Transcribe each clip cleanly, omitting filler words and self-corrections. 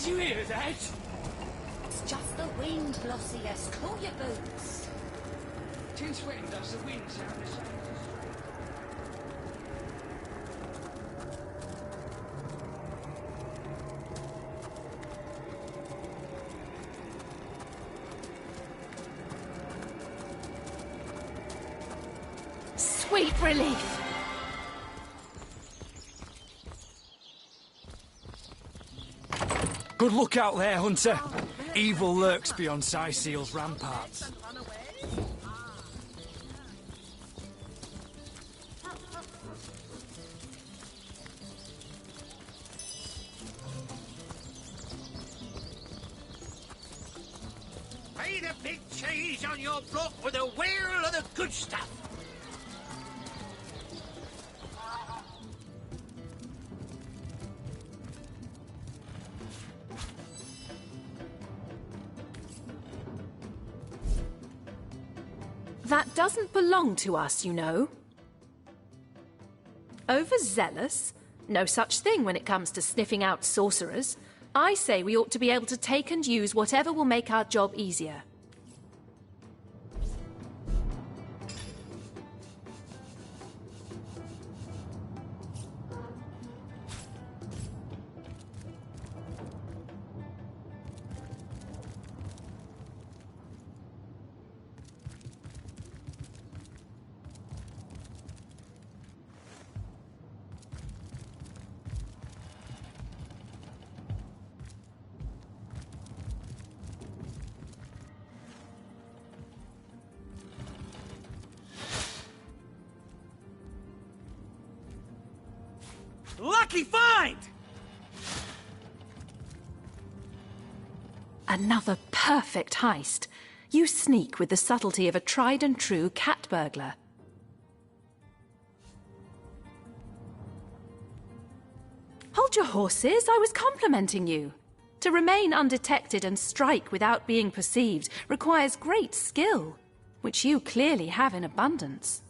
Did you hear that? It's just the wind, Glossius. Cool your boots. Since when does the wind sound the same? Sweet relief. Good look out there, Hunter. Evil lurks beyond Syseal's ramparts. Pay the big cheese on your block with a wheel of the good stuff. That doesn't belong to us, you know. Overzealous? No such thing when it comes to sniffing out sorcerers. I say we ought to be able to take and use whatever will make our job easier. Lucky find! Another perfect heist. You sneak with the subtlety of a tried-and-true cat burglar. Hold your horses, I was complimenting you. To remain undetected and strike without being perceived requires great skill, which you clearly have in abundance.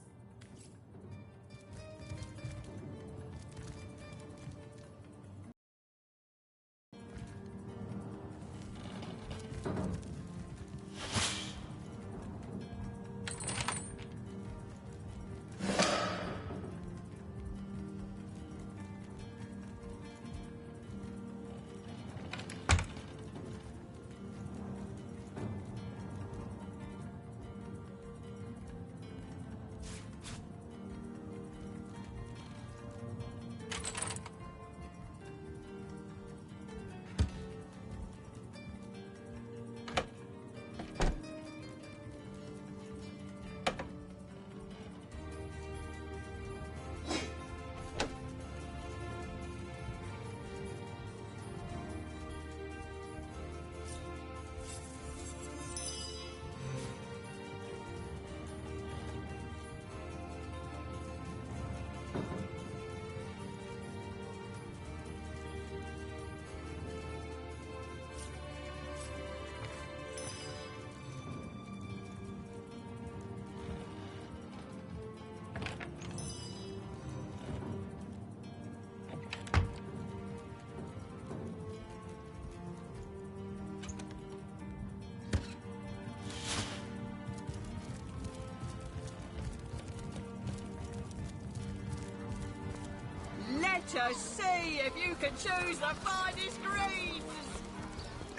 Let us see if you can choose the finest greens!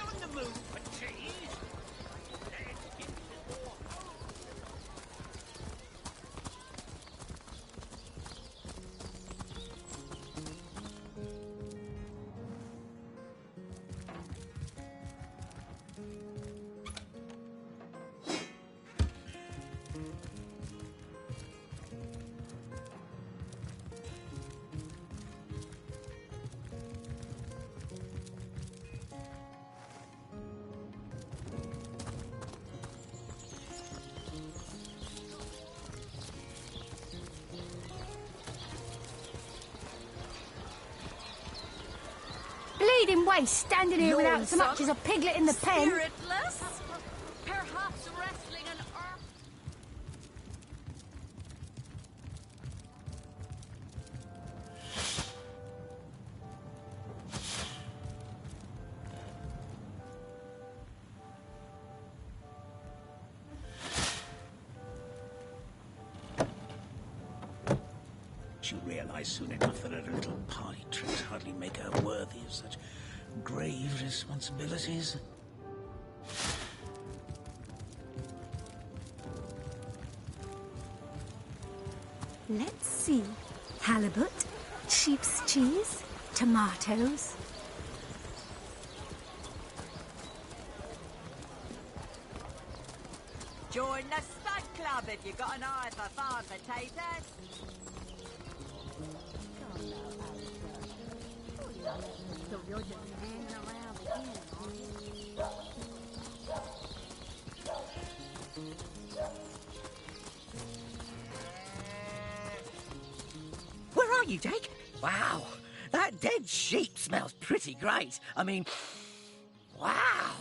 On the move for cheese. Let's get to the war. Bleeding waste, standing here without so much as a piglet in the pen. Spiritless? Perhaps wrestling an arm. She'll realise soon enough that her little party tricks hardly make her worthy of such grave responsibilities. Let's see. Halibut, sheep's cheese, tomatoes. Join the stud club if you've got an eye for farm potatoes. So you're just hanging around again, aren't you? Where are you, Jake? Wow, that dead sheep smells pretty great. I mean, wow.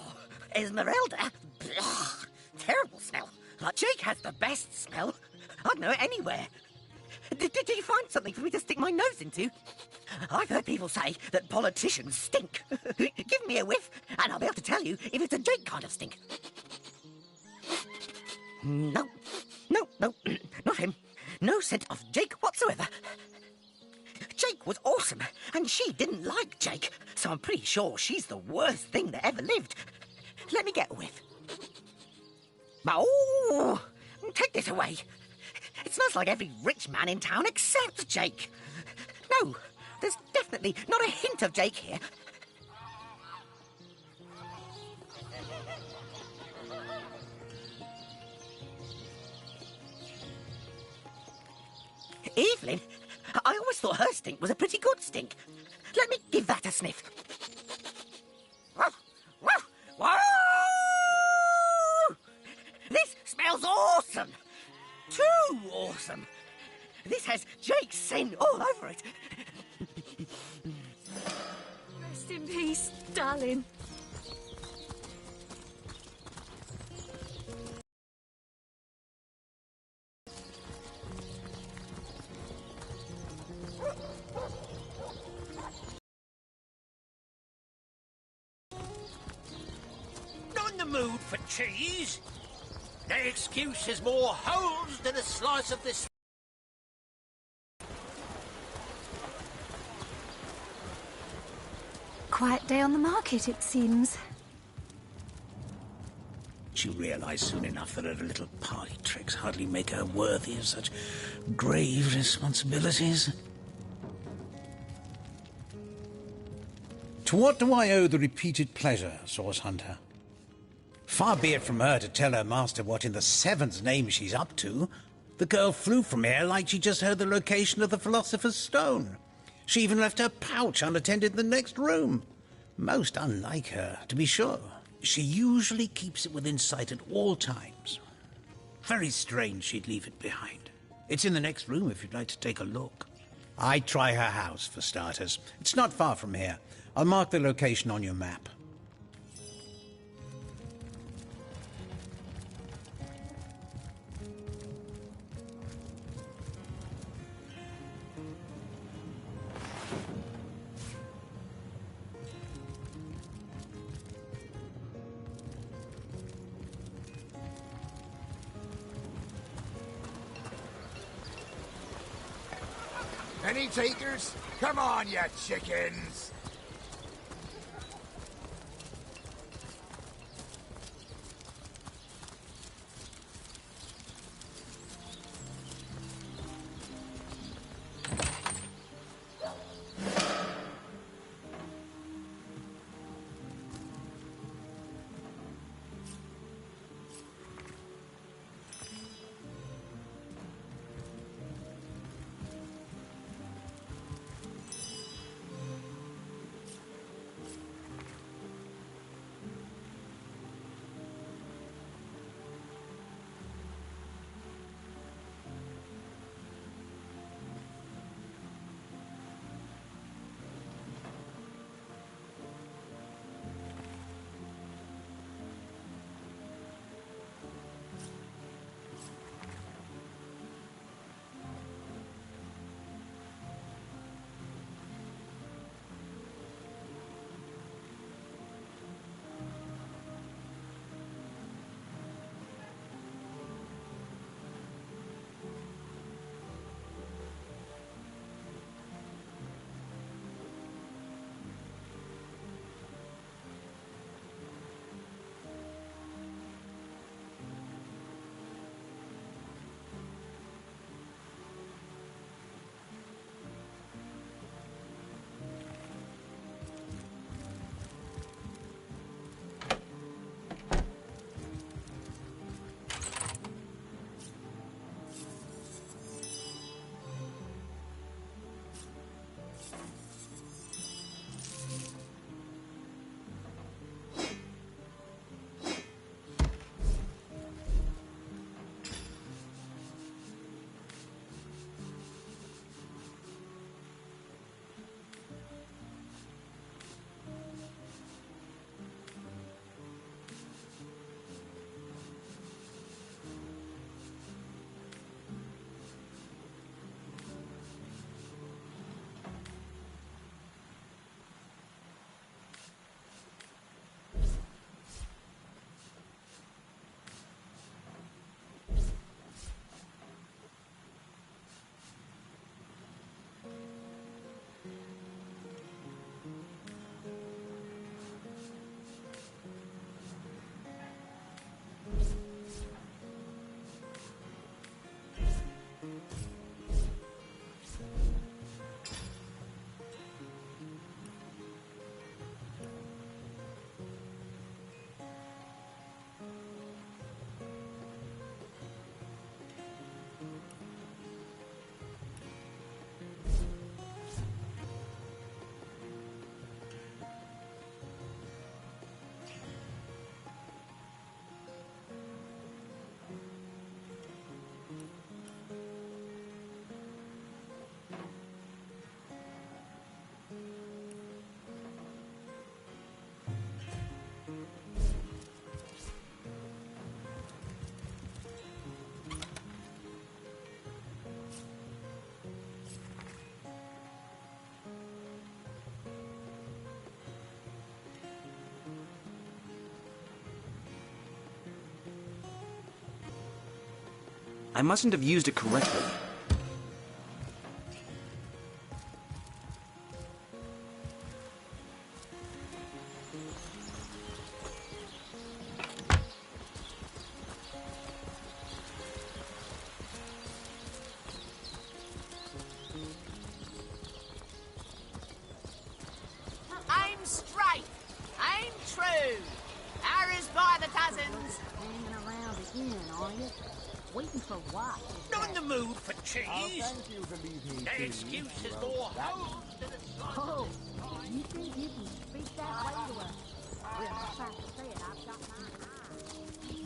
Esmeralda? Ugh, terrible smell. Like, Jake has the best smell. I'd know it anywhere. Did you find something for me to stick my nose into? I've heard people say that politicians stink. Give me a whiff, and I'll be able to tell you if it's a Jake kind of stink. No, not him. No scent of Jake whatsoever. Jake was awesome, and she didn't like Jake, so I'm pretty sure she's the worst thing that ever lived. Let me get a whiff. Oh, take this away. It smells like every rich man in town except Jake. No, there's definitely not a hint of Jake here. Evelyn? I always thought her stink was a pretty good stink. Let me give that a sniff. Woof, woof, woof! This smells awesome. Too awesome. This has Jake's scent all over it. Rest in peace, darling. Not in the mood for cheese. The excuse is more holes than a slice of this. Quiet day on the market, it seems. She'll realise soon enough that her little party tricks hardly make her worthy of such grave responsibilities. To what do I owe the repeated pleasure, Source Hunter? Far be it from her to tell her master what in the seven's name she's up to. The girl flew from here like she just heard the location of the Philosopher's Stone. She even left her pouch unattended in the next room. Most unlike her, to be sure. She usually keeps it within sight at all times. Very strange she'd leave it behind. It's in the next room if you'd like to take a look. I'd try her house, for starters. It's not far from here. I'll mark the location on your map. Any takers? Come on, you chickens! I mustn't have used it correctly. Aim straight. Aim true. Arrows by the dozens. Hanging around again, are you? Waiting for what? Not in the mood for cheese. Thank you for leaving No me. excuses more holes to the Oh, you think you can speak that way to us? Well, I'm trying to say it. I've got my eyes.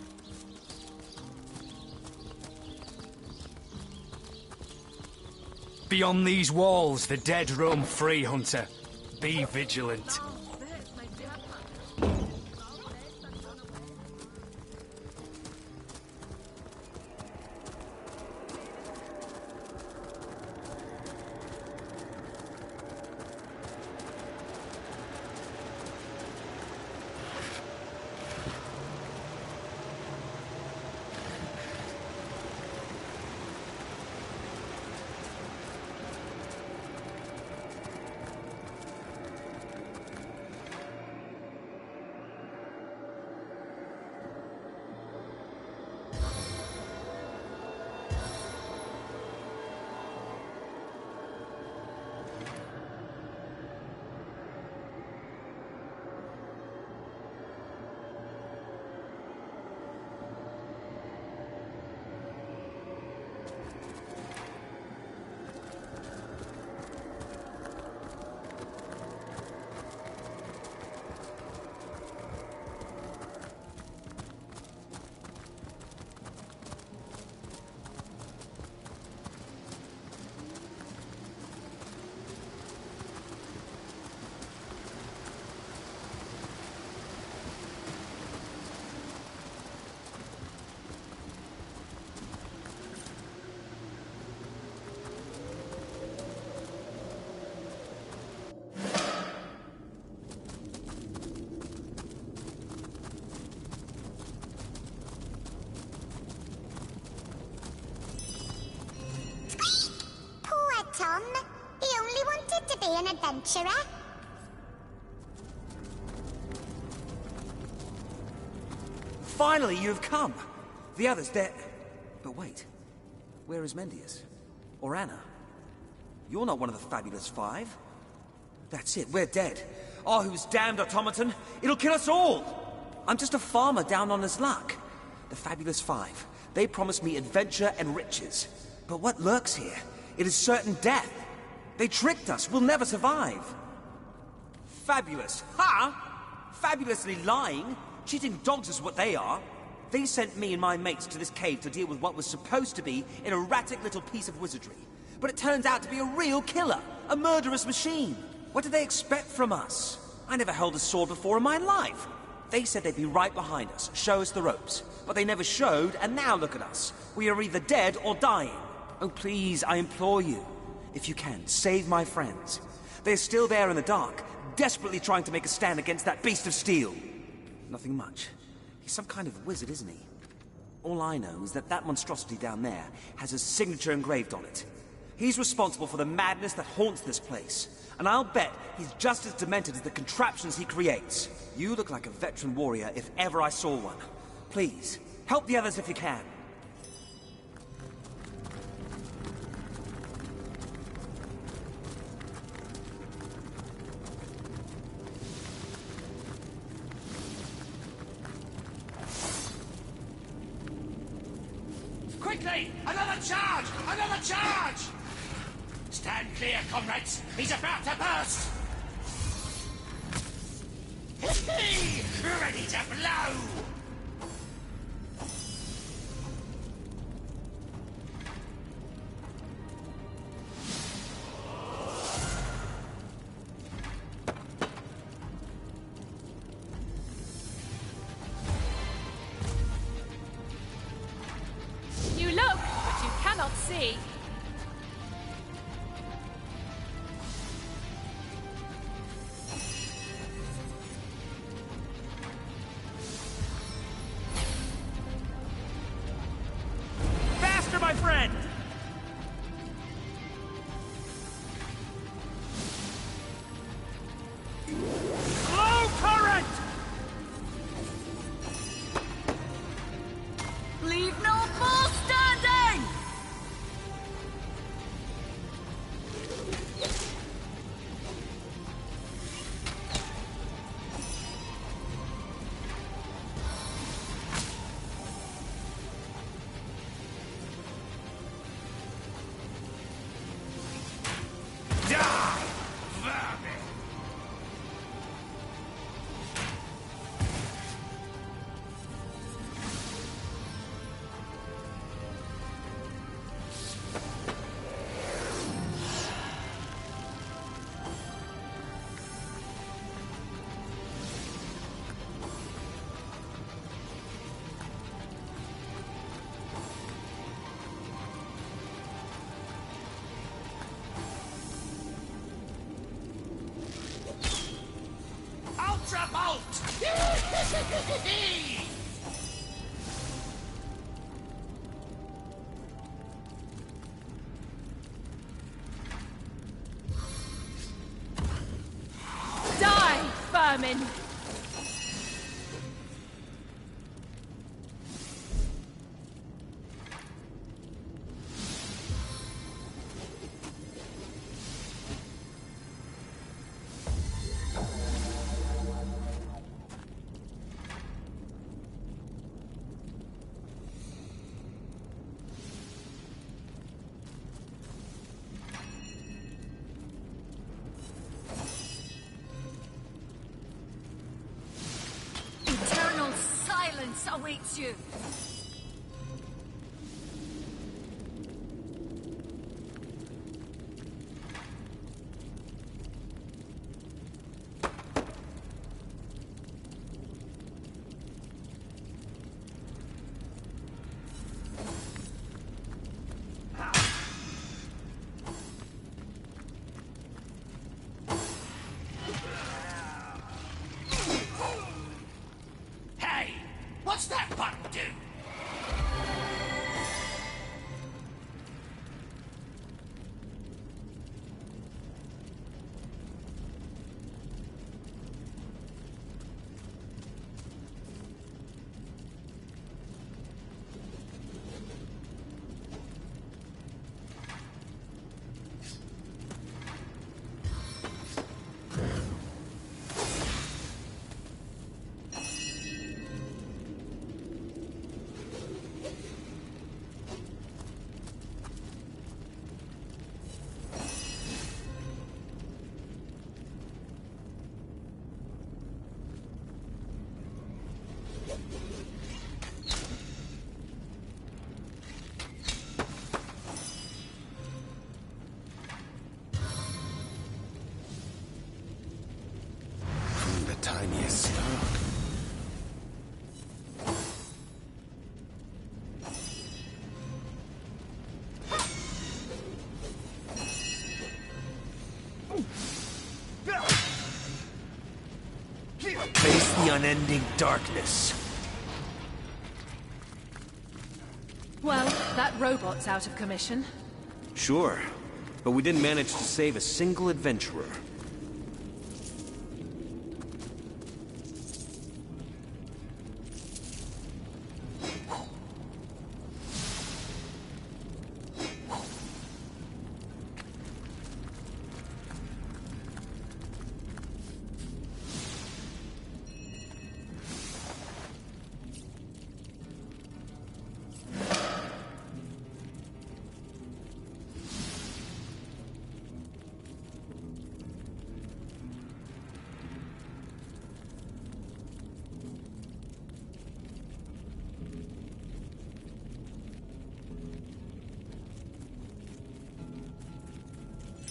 Beyond these walls, the dead roam free, Hunter. Be vigilant. Poor Tom. He only wanted to be an adventurer. Finally, you have come. The others, they're... But wait. Where is Mendius? Or Anna? You're not one of the fabulous five. That's it, we're dead. Oh, who's damned automaton? It'll kill us all! I'm just a farmer down on his luck. The fabulous five. They promised me adventure and riches. But what lurks here? It is certain death. They tricked us. We'll never survive. Fabulous. Ha! Fabulously lying. Cheating dogs is what they are. They sent me and my mates to this cave to deal with what was supposed to be an erratic little piece of wizardry. But it turns out to be a real killer. A murderous machine. What did they expect from us? I never held a sword before in my life. They said they'd be right behind us, show us the ropes. But they never showed, and now look at us. We are either dead or dying. Oh, please, I implore you. If you can, save my friends. They're still there in the dark, desperately trying to make a stand against that beast of steel. Nothing much. He's some kind of wizard, isn't he? All I know is that that monstrosity down there has his signature engraved on it. He's responsible for the madness that haunts this place. And I'll bet he's just as demented as the contraptions he creates. You look like a veteran warrior if ever I saw one. Please, help the others if you can. Quickly! Another charge! Another charge! Stand clear, comrades! He's about to burst! Ready to blow! You look, but you cannot see. Faster, Die, vermin! Eternal silence awaits you. Hey, what's that button do? The tiniest spark. Face the unending darkness. Well, that robot's out of commission. Sure, but we didn't manage to save a single adventurer.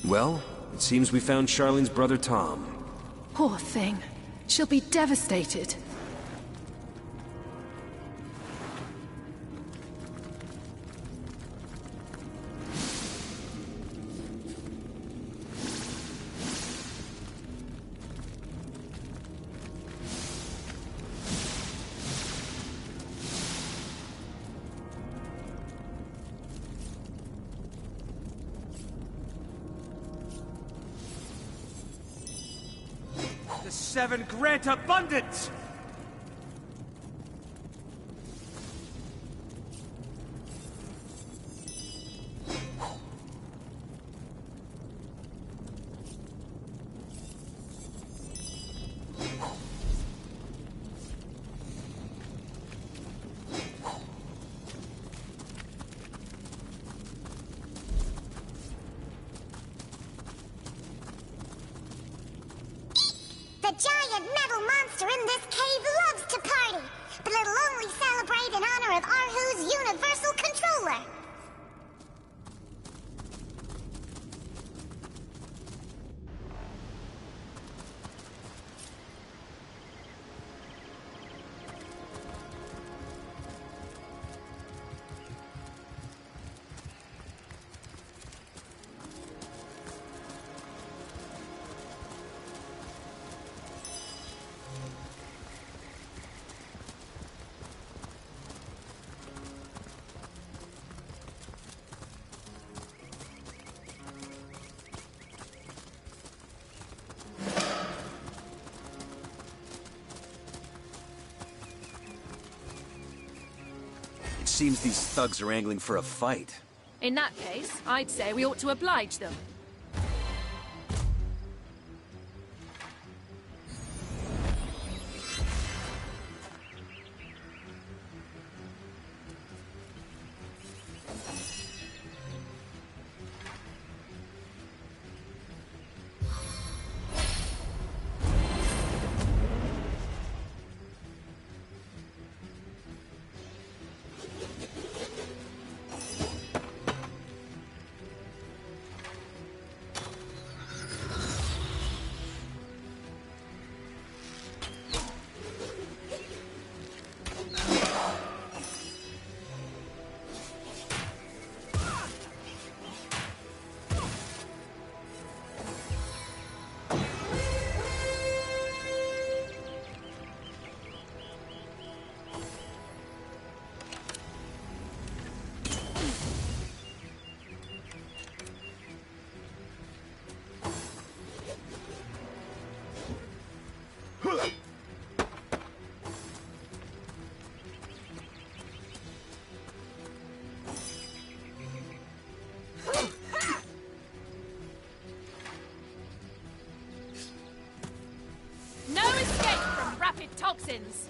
Well, it seems we found Charlene's brother Tom. Poor thing. She'll be devastated. The Seven grant abundance! The giant metal monster in this cave loves to party, but it'll only celebrate in honor of Arhu's universal controller. Seems these thugs are angling for a fight. In that case, I'd say we ought to oblige them. No escape from rapid toxins!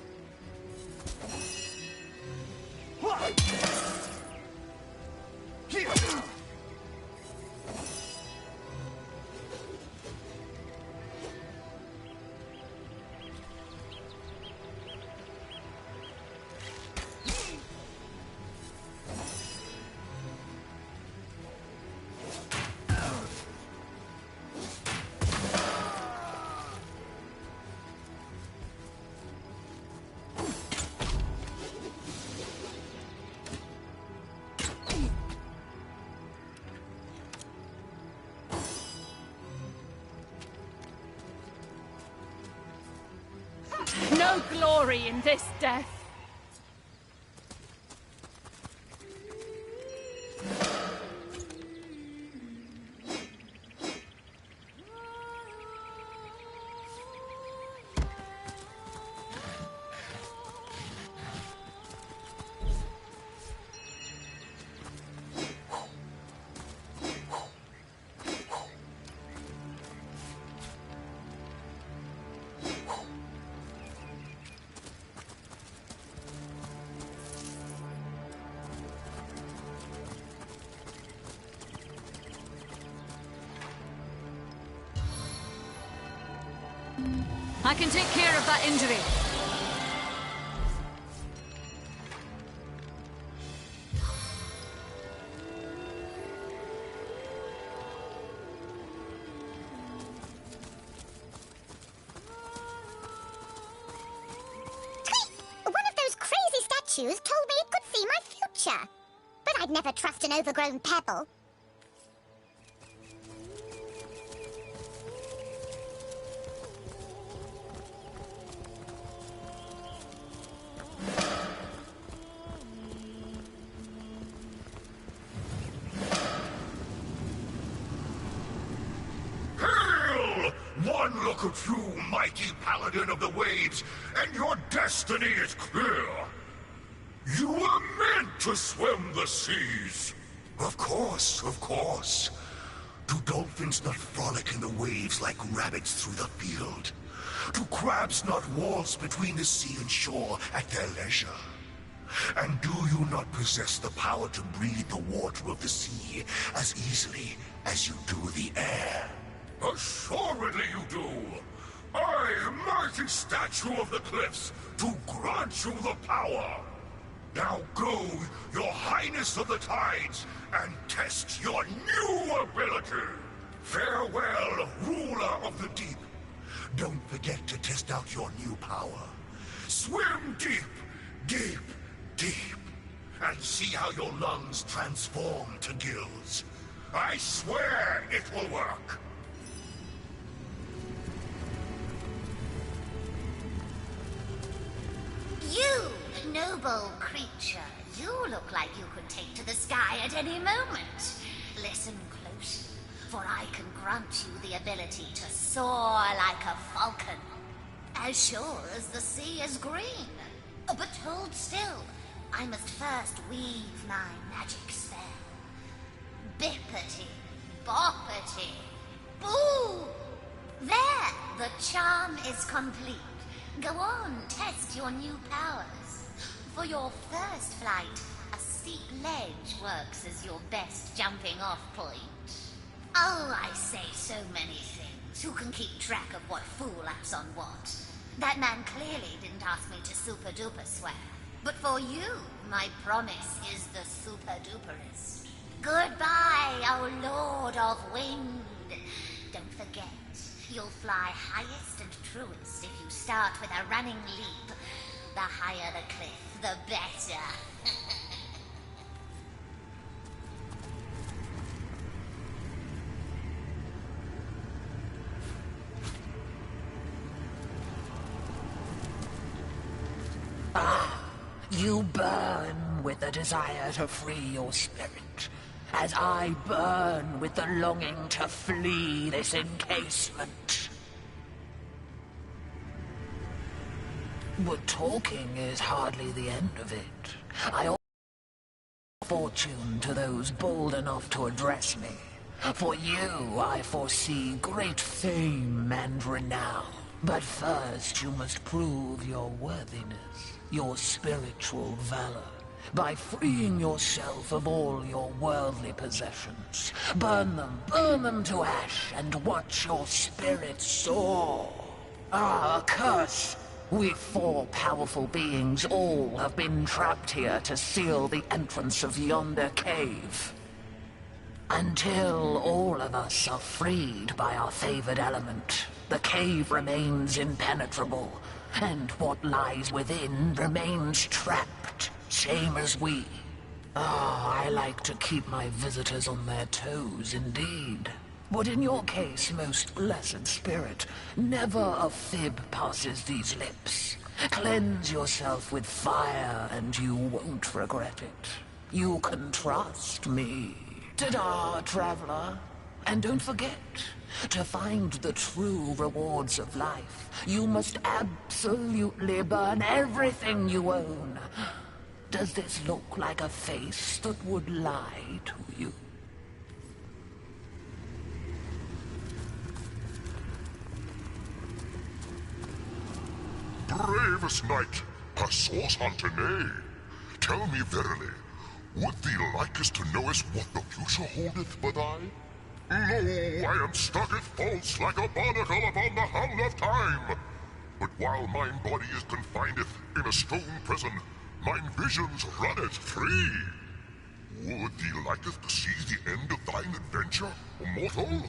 No glory in this death! I can take care of that injury. One of those crazy statues told me it could see my future. But I'd never trust an overgrown pebble. One look at you, mighty paladin of the waves, and your destiny is clear. You were meant to swim the seas. Of course, of course. Do dolphins not frolic in the waves like rabbits through the field? Do crabs not waltz between the sea and shore at their leisure? And do you not possess the power to breathe the water of the sea as easily as you do the air? Assuredly you do! I, mighty statue of the cliffs, to grant you the power! Now go, your highness of the tides, and test your new ability! Farewell, ruler of the deep! Don't forget to test out your new power. Swim deep, deep, deep, and see how your lungs transform to gills. I swear it will work! You, noble creature, you look like you could take to the sky at any moment. Listen closely, for I can grant you the ability to soar like a falcon. As sure as the sea is green. But hold still. I must first weave my magic spell. Bippity, boppity, boo! There, the charm is complete. Go on, test your new powers. For your first flight, a steep ledge works as your best jumping off point. Oh, I say so many things. Who can keep track of what fool acts on what? That man clearly didn't ask me to super-duper swear. But for you, my promise is the super-duperest. Goodbye, oh Lord of Wind. Don't forget, you'll fly highest and truest if you start with a running leap. The higher the cliff, the better. You burn with the desire to free your spirit, as I burn with the longing to flee this encasement. But talking is hardly the end of it. I offer fortune to those bold enough to address me. For you, I foresee great fame and renown. But first, you must prove your worthiness, your spiritual valor, by freeing yourself of all your worldly possessions. Burn them to ash, and watch your spirit soar. Ah, a curse! We four powerful beings all have been trapped here to seal the entrance of yonder cave. Until all of us are freed by our favored element, the cave remains impenetrable, and what lies within remains trapped, same as we. I like to keep my visitors on their toes indeed. But in your case, most blessed spirit, never a fib passes these lips. Cleanse yourself with fire, and you won't regret it. You can trust me. Ta-da, traveler. And don't forget, to find the true rewards of life, you must absolutely burn everything you own. Does this look like a face that would lie to you? Bravest knight, a source hunter, nay. Tell me verily, would thee likest to knowest what the future holdeth for thy? Lo, I am stucketh false like a barnacle upon the hull of time. But while mine body is confinedeth in a stone prison, mine visions runneth free. Would thee liketh to see the end of thine adventure, mortal?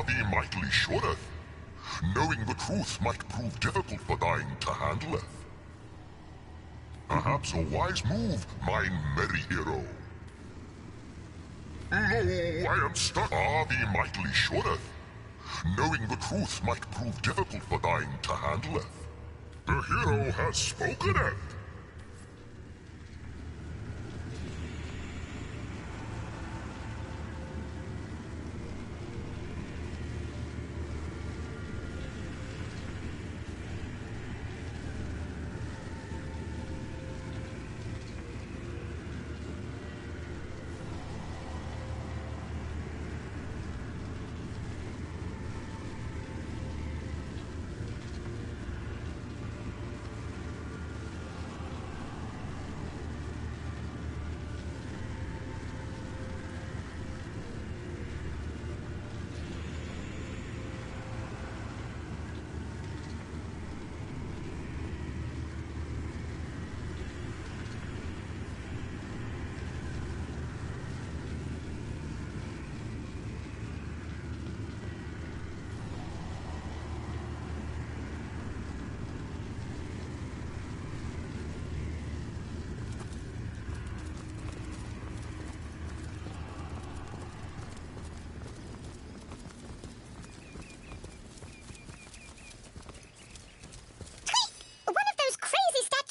Thee mightily shoreth. Knowing the truth might prove difficult for thine to handleth. Perhaps a wise move, mine merry hero. Lo, I am stuck. Thee mightily shoreth. Knowing the truth might prove difficult for thine to handleth. The hero has spokeneth.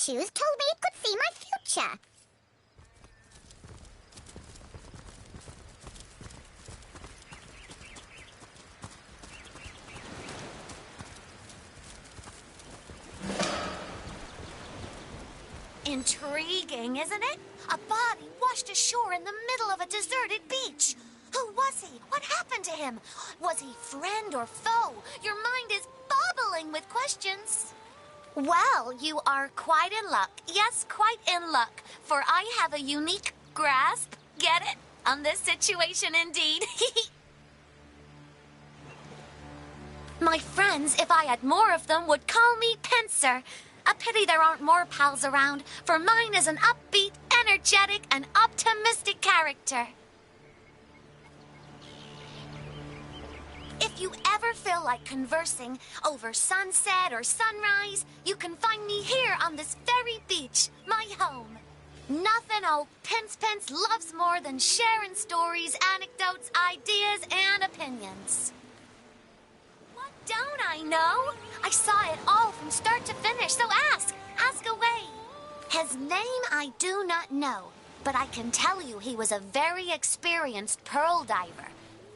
statues told me it could see my future. Intriguing, isn't it? A body washed ashore in the middle of a deserted beach. Who was he? What happened to him? Was he friend or foe? Your mind is bubbling with questions. Well, you are quite in luck. Yes, quite in luck. For I have a unique grasp, get it, on this situation indeed. My friends, if I had more of them, would call me Pincer. A pity there aren't more pals around, for mine is an upbeat, energetic, and optimistic character. If you ever feel like conversing over sunset or sunrise, you can find me here on this very beach, my home. Nothing old Pince loves more than sharing stories, anecdotes, ideas, and opinions. What don't I know? I saw it all from start to finish, so ask away. His name I do not know, but I can tell you he was a very experienced pearl diver.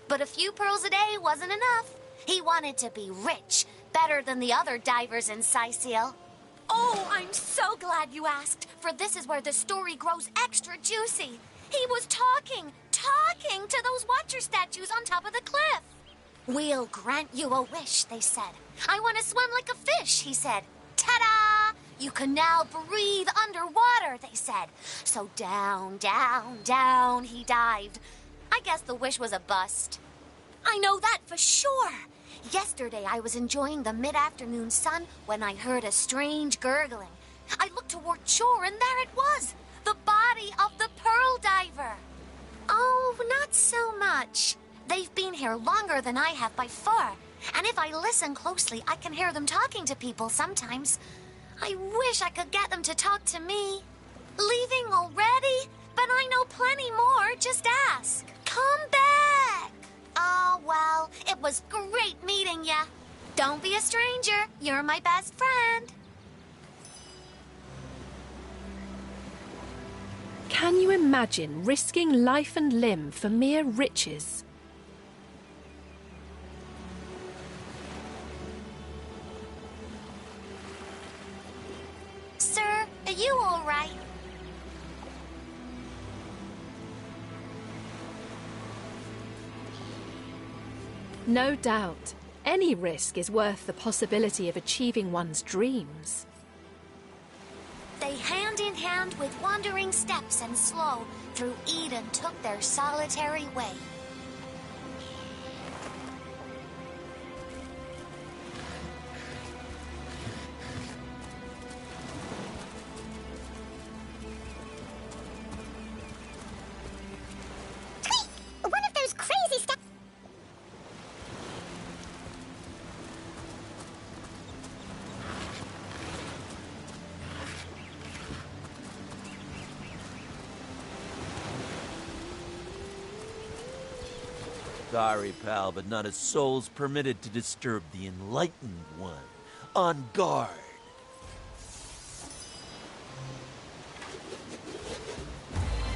But a few pearls a day wasn't enough. He wanted to be rich, better than the other divers in Sicil. Oh, I'm so glad you asked, for this is where the story grows extra juicy. He was talking to those watcher statues on top of the cliff. We'll grant you a wish, they said. I want to swim like a fish, he said. Ta-da! You can now breathe underwater, they said. So down, down, down he dived. I guess the wish was a bust. I know that for sure. Yesterday I was enjoying the mid-afternoon sun when I heard a strange gurgling. I looked toward shore and there it was, the body of the pearl diver. Oh, not so much. They've been here longer than I have by far, and if I listen closely, I can hear them talking to people sometimes. I wish I could get them to talk to me. Leaving already? But I know plenty more, just ask. Come back! Oh, well, it was great meeting ya. Don't be a stranger, you're my best friend. Can you imagine risking life and limb for mere riches? Sir, are you all right? No doubt. Any risk is worth the possibility of achieving one's dreams. They hand in hand with wandering steps and slow through Eden took their solitary way. One of those crazy stuff. Sorry, pal, but not a soul's permitted to disturb the enlightened one. On guard.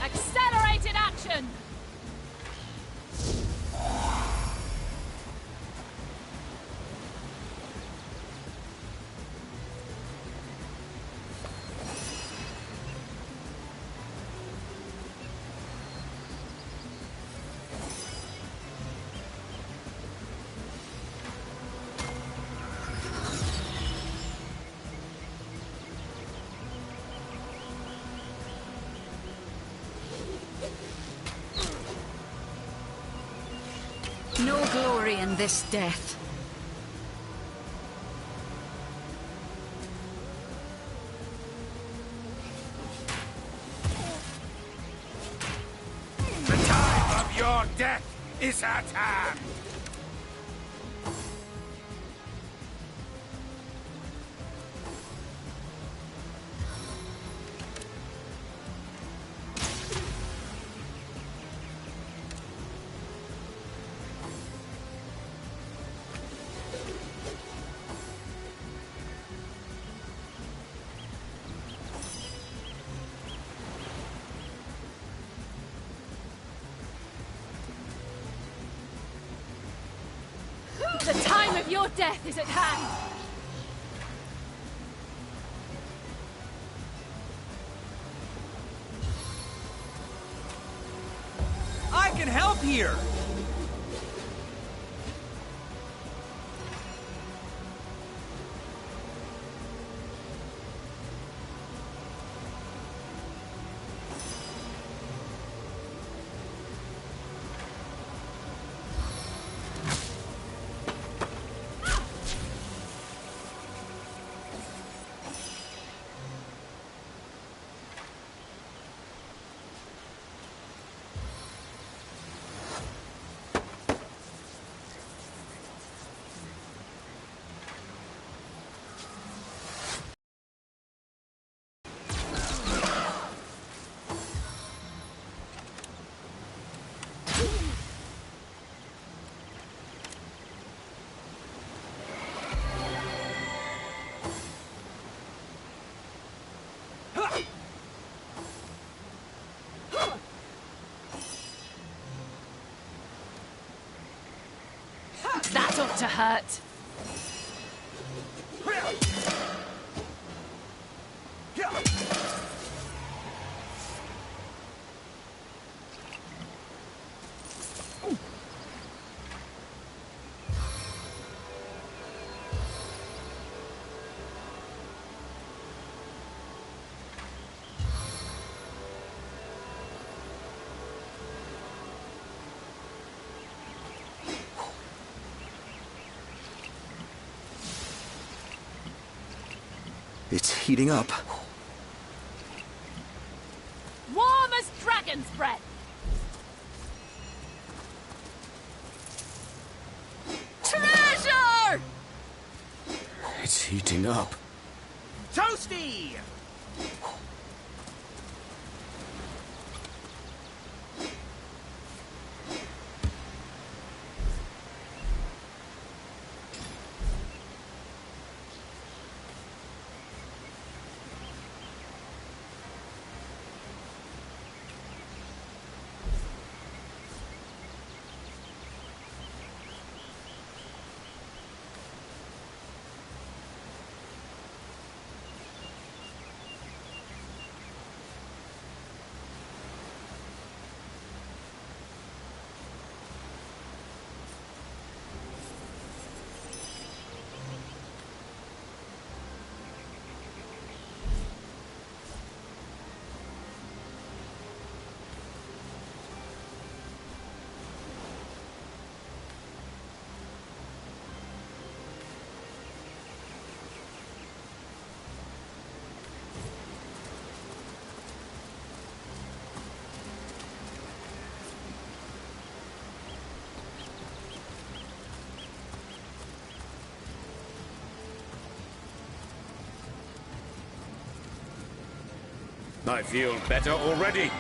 Accelerated action! No glory in this death. The time of your death is at hand! of your death is at hand! I can help here! That ought to hurt. It's heating up. Warm as dragon's breath! Treasure! It's heating up. Toasty! I feel better already.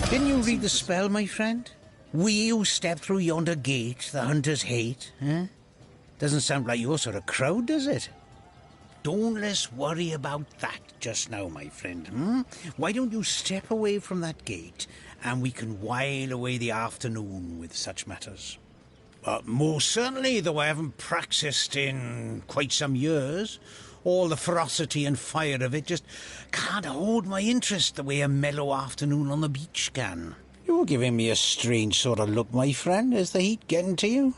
Didn't you read the spell, my friend? We who step through yonder gate the hunters hate, eh? Doesn't sound like your sort of crowd, does it? Don't let's worry about that just now, my friend, hmm? Why don't you step away from that gate, and we can while away the afternoon with such matters. Most certainly, though I haven't practiced in quite some years, all the ferocity and fire of it just can't hold my interest the way a mellow afternoon on the beach can. You're giving me a strange sort of look, my friend. Is the heat getting to you?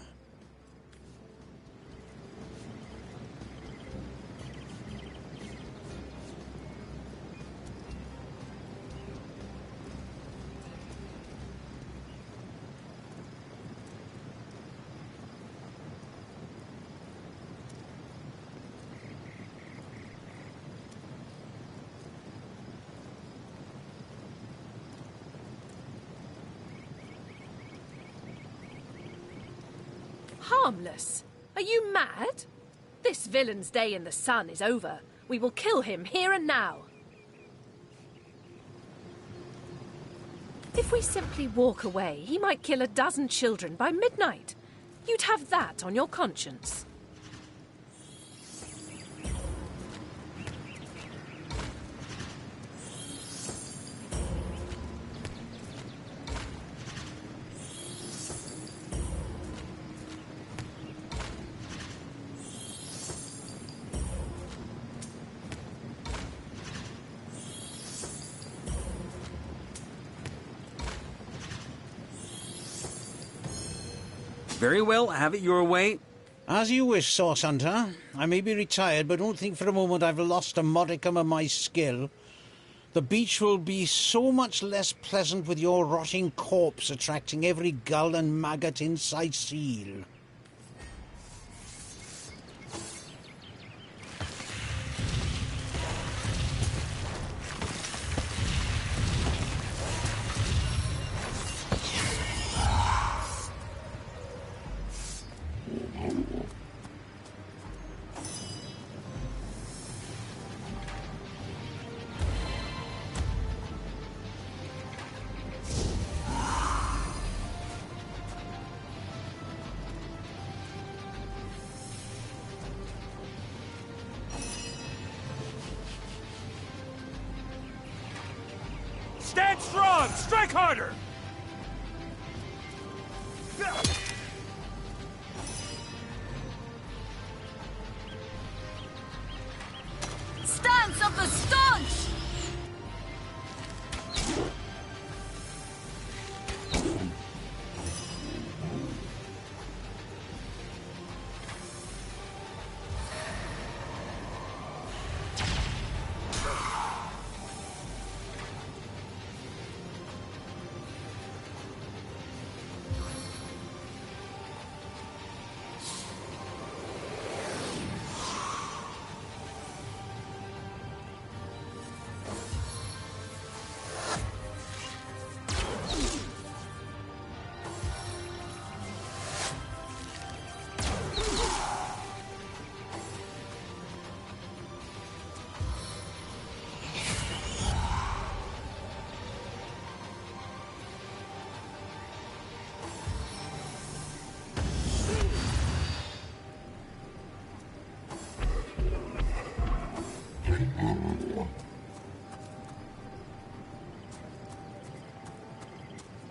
Harmless? Are you mad? This villain's day in the sun is over. We will kill him here and now. If we simply walk away, he might kill a dozen children by midnight. You'd have that on your conscience. Very well, have it your way. As you wish, Source Hunter. I may be retired, but don't think for a moment I've lost a modicum of my skill. The beach will be so much less pleasant with your rotting corpse attracting every gull and maggot inside seal. Stand strong! Strike harder! Stance of the staunch!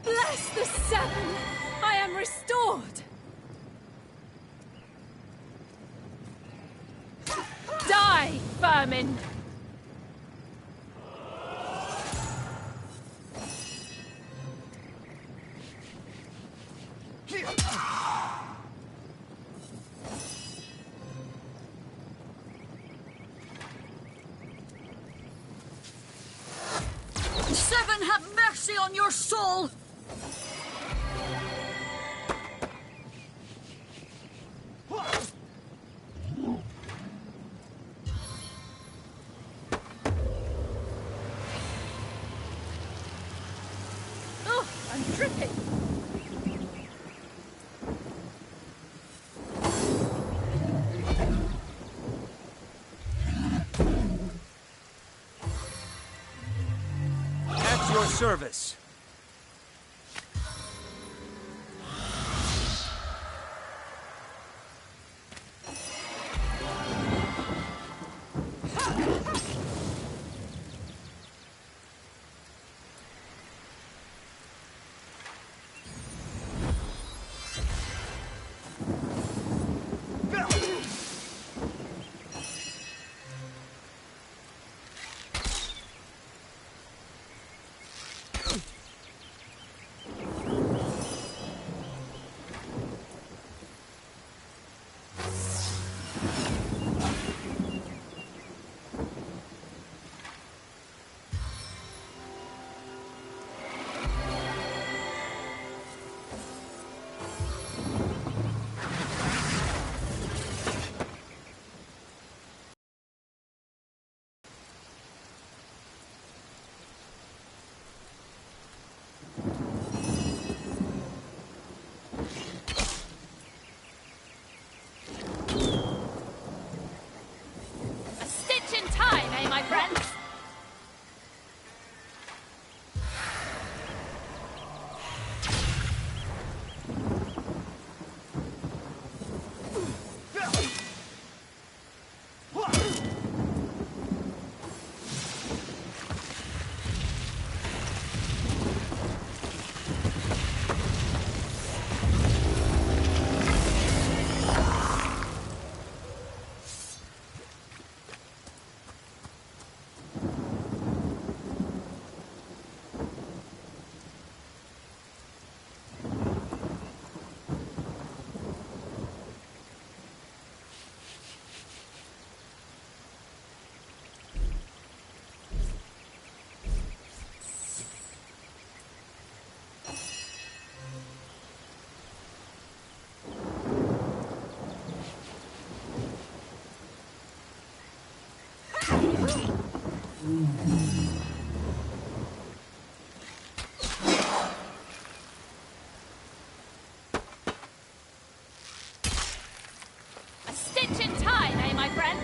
Bless the Seven! I am restored! Die, vermin! Seven, have mercy on your soul! Oh, I'm dripping! At your service. A stitch in time, eh, my friends?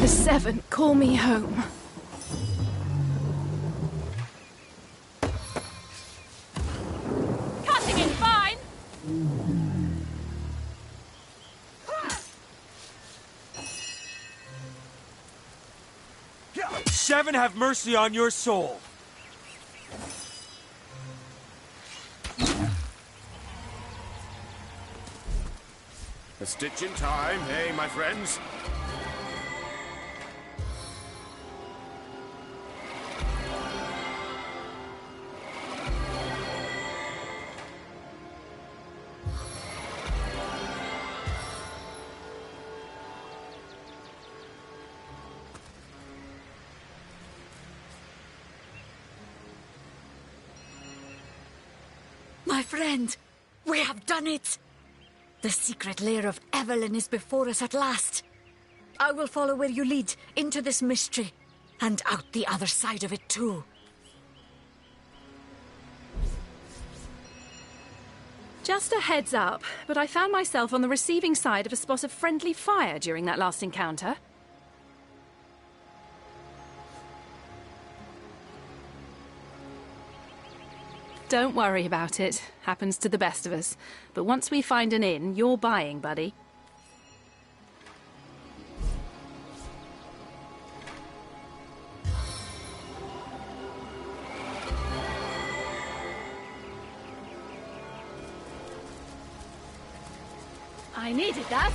The Seven call me home. Cutting it fine! Seven have mercy on your soul. A stitch in time, eh, my friends? My friend, we have done it! The secret lair of Evelyn is before us at last. I will follow where you lead, into this mystery, and out the other side of it too. Just a heads up, but I found myself on the receiving side of a spot of friendly fire during that last encounter. Don't worry about it. Happens to the best of us. But once we find an inn, you're buying, buddy. I needed that.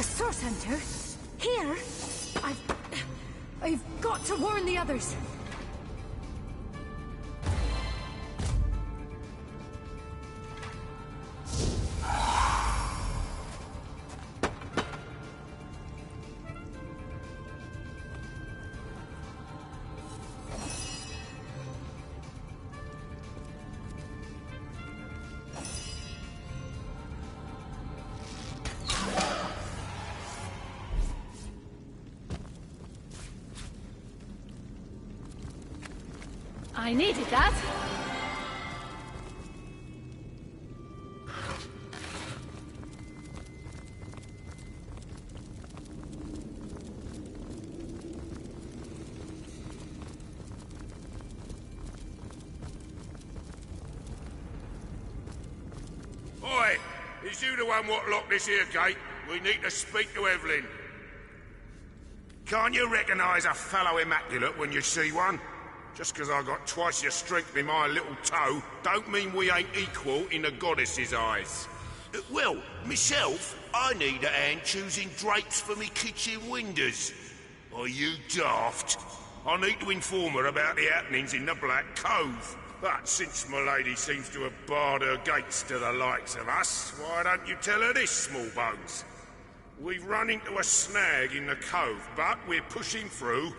Source Hunter? Here? I've got to warn the others. I needed that. Oi! Is you the one what locked this here gate? We need to speak to Evelyn. Can't you recognise a fellow immaculate when you see one? Just 'cause I got twice your strength in my little toe, don't mean we ain't equal in the goddess's eyes. Well, myself, I need a hand choosing drapes for me kitchen windows. Are you daft? I need to inform her about the happenings in the Black Cove. But since my lady seems to have barred her gates to the likes of us, why don't you tell her this, small bones? We've run into a snag in the cove, but we're pushing through.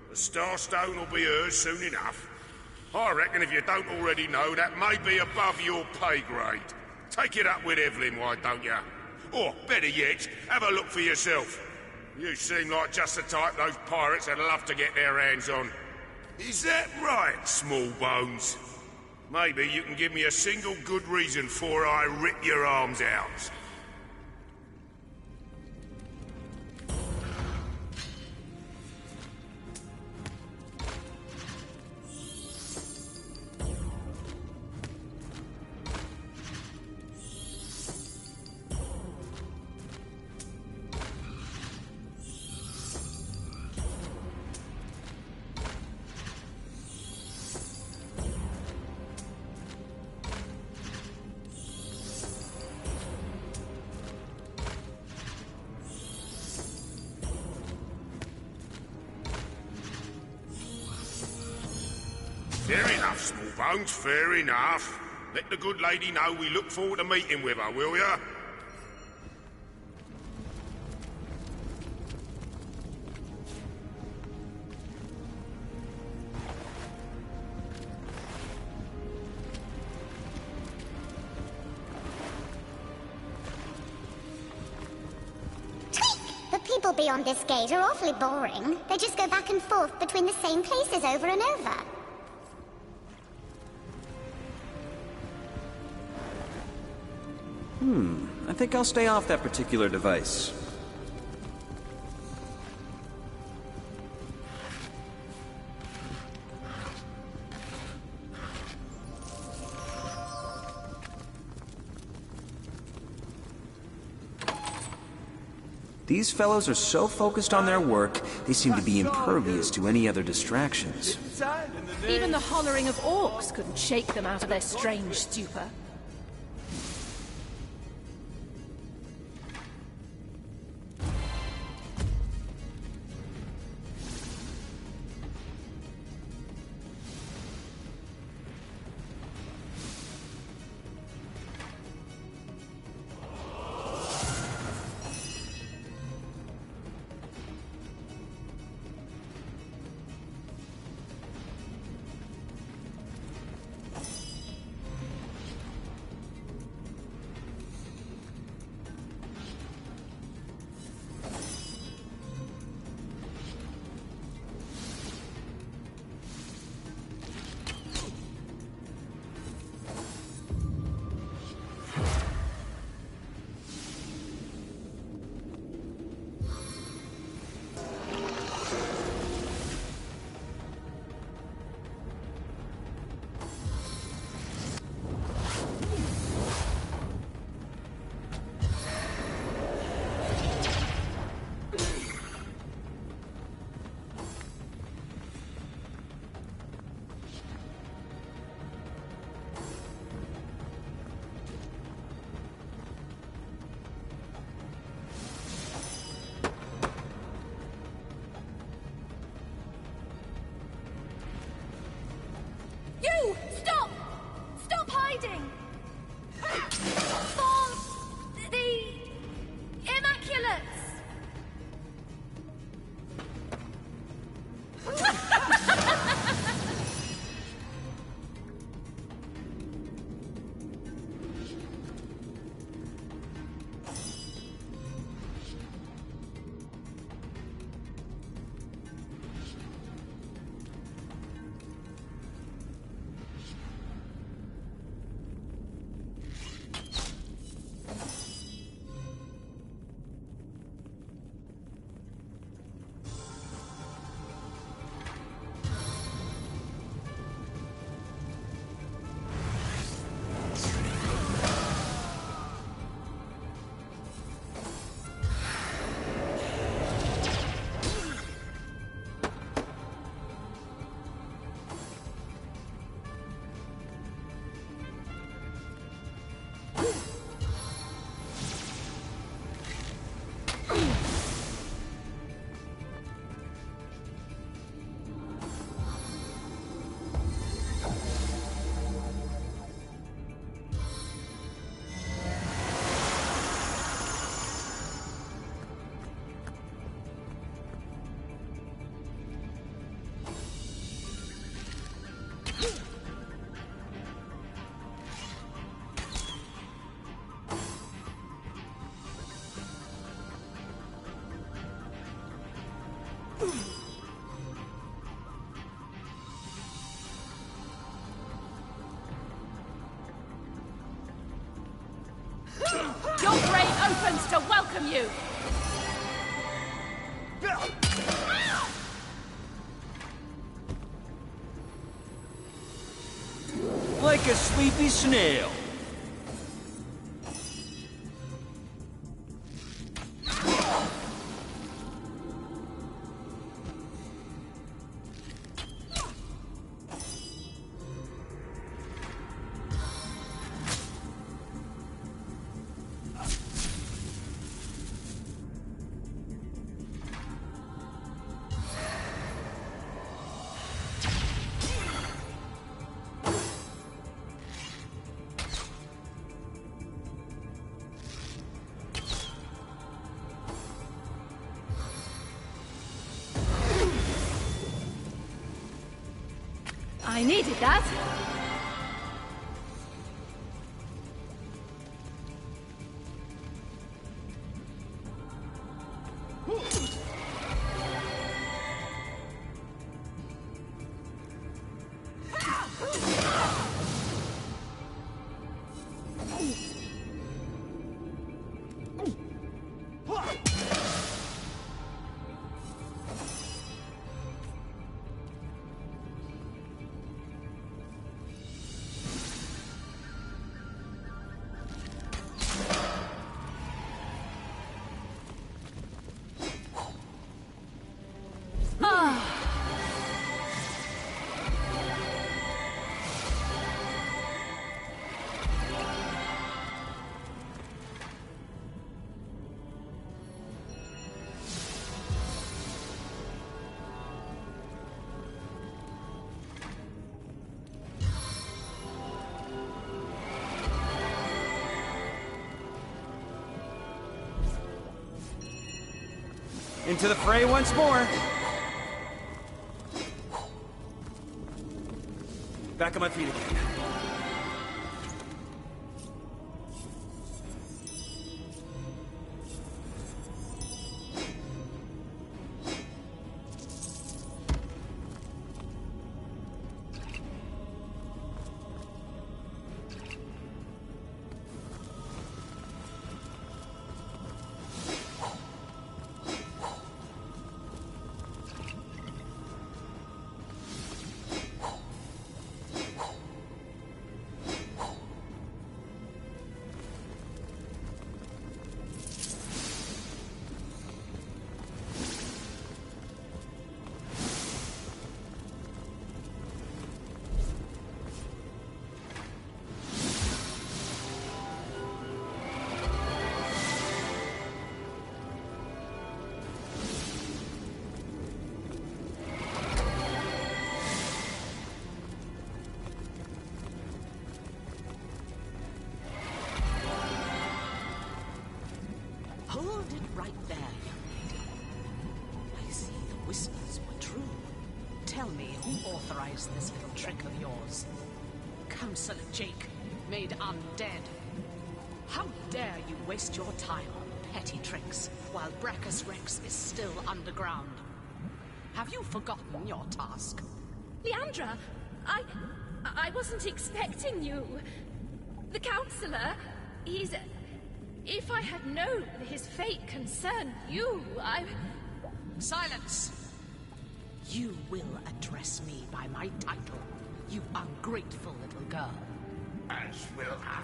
The Starstone will be hers soon enough. I reckon if you don't already know, that may be above your pay grade. Take it up with Evelyn, why don't you? Or, better yet, have a look for yourself. You seem like just the type those pirates would love to get their hands on. Is that right, small bones? Maybe you can give me a single good reason for I rip your arms out. Fair enough, small bones, fair enough. Let the good lady know we look forward to meeting with her, will ya? The people beyond this gate are awfully boring. They just go back and forth between the same places over and over. I think I'll stay off that particular device. These fellows are so focused on their work, they seem to be impervious to any other distractions. Even the hollering of orcs couldn't shake them out of their strange stupor. Your grave opens to welcome you! Like a sleepy snail. I needed that. Into the fray once more. Back on my feet again. Hold it right there, young lady. I see the whispers were true. Tell me who authorized this little trick of yours? Counselor Jake, made undead. How dare you waste your time on petty tricks while Brachus Rex is still underground? Have you forgotten your task? Leandra, I wasn't expecting you. The counselor, he's... If I had known his fate concerned you, Silence! You will address me by my title, you ungrateful little girl. As will I,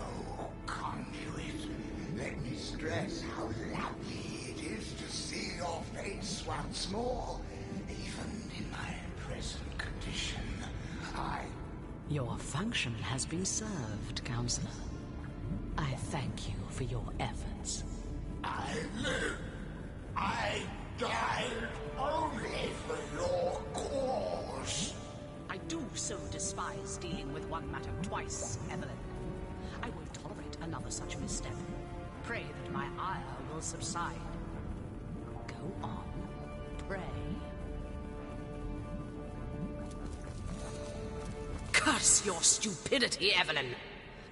oh conduit. Let me stress how lovely it is to see your face once more, even in my present condition. Your function has been served, Counselor. I thank you for your efforts. I live. I died only for your cause. I do so despise dealing with one matter twice, Evelyn. I won't tolerate another such misstep. Pray that my ire will subside. Go on. Pray. Curse your stupidity, Evelyn!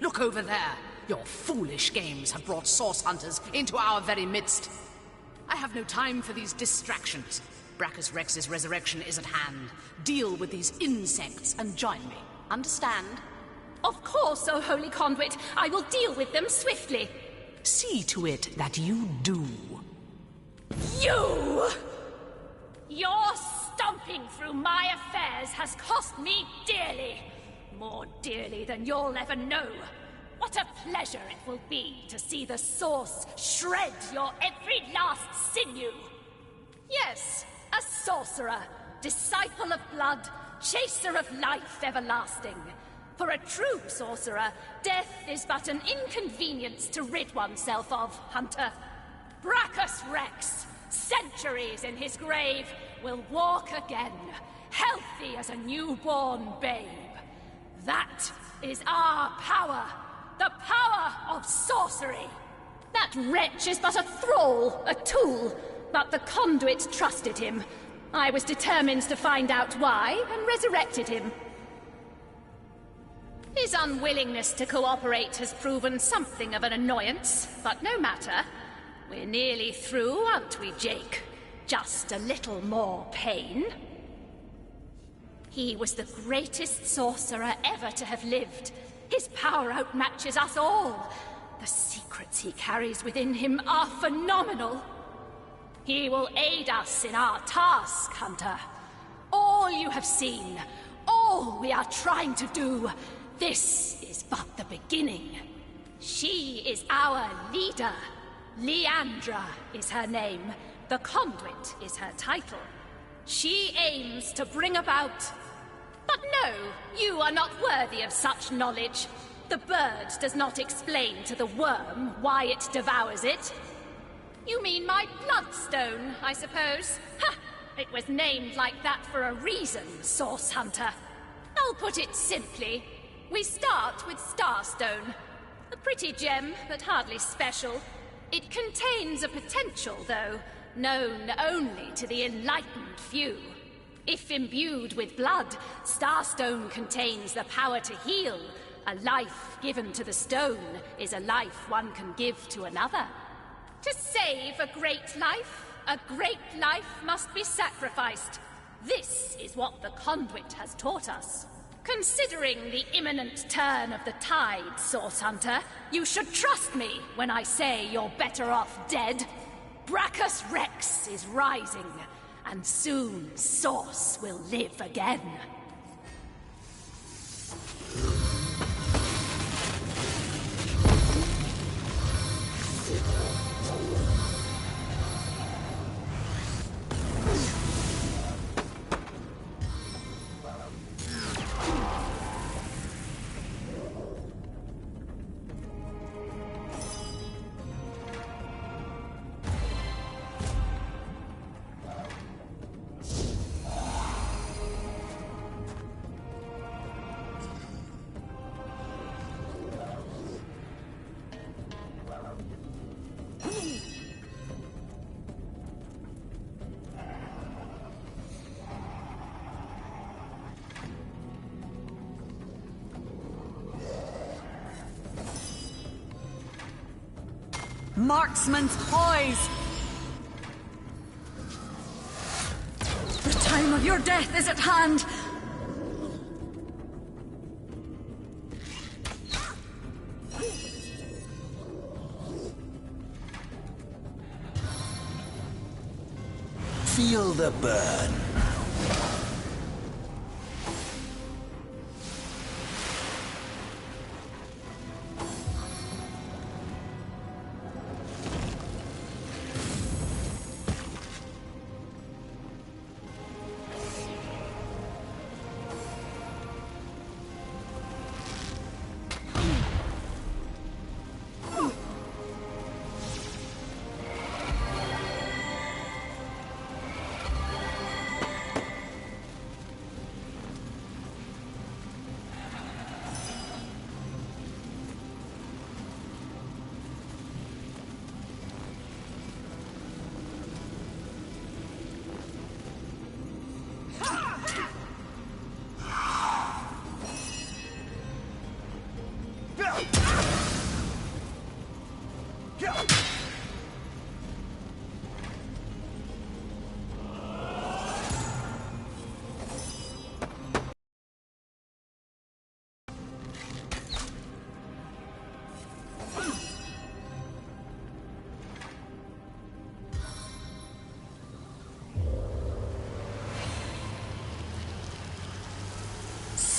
Look over there! Your foolish games have brought source hunters into our very midst. I have no time for these distractions. Brachus Rex's resurrection is at hand. Deal with these insects and join me. Understand? Of course, O Holy Conduit. I will deal with them swiftly. See to it that you do. You! Your stomping through my affairs has cost me dearly. More dearly than you'll ever know. What a pleasure it will be to see the source shred your every last sinew. Yes, a sorcerer, disciple of blood, chaser of life everlasting. For a true sorcerer, death is but an inconvenience to rid oneself of, Hunter. Brachus Rex, centuries in his grave, will walk again, healthy as a newborn babe. That is our power, the power of sorcery. That wretch is but a thrall, a tool, but the conduit trusted him. I was determined to find out why, and resurrected him. His unwillingness to cooperate has proven something of an annoyance, but no matter. We're nearly through, aren't we, Jake? Just a little more pain. He was the greatest sorcerer ever to have lived. His power outmatches us all. The secrets he carries within him are phenomenal. He will aid us in our task, Hunter. All you have seen, all we are trying to do, this is but the beginning. She is our leader. Leandra is her name. The Conduit is her title. She aims to bring about... But no, you are not worthy of such knowledge. The bird does not explain to the worm why it devours it. You mean my bloodstone, I suppose? Ha! It was named like that for a reason, Source Hunter. I'll put it simply. We start with Starstone. A pretty gem, but hardly special. It contains a potential, though, known only to the enlightened few. If imbued with blood, Starstone contains the power to heal. A life given to the stone is a life one can give to another. To save a great life must be sacrificed. This is what the Conduit has taught us. Considering the imminent turn of the tide, Source Hunter, you should trust me when I say you're better off dead. Brachus Rex is rising, and soon Source will live again. Marksman's poise! The time of your death is at hand! Feel the burn.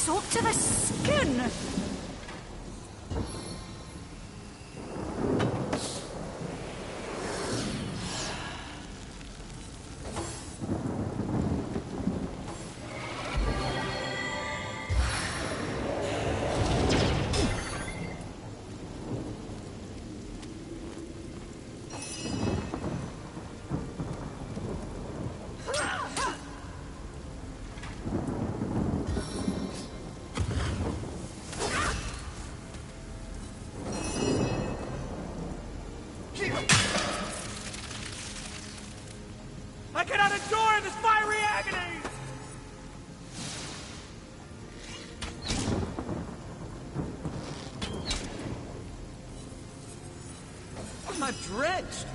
soaked to the skin! I cannot endure this fiery agony! I'm drenched!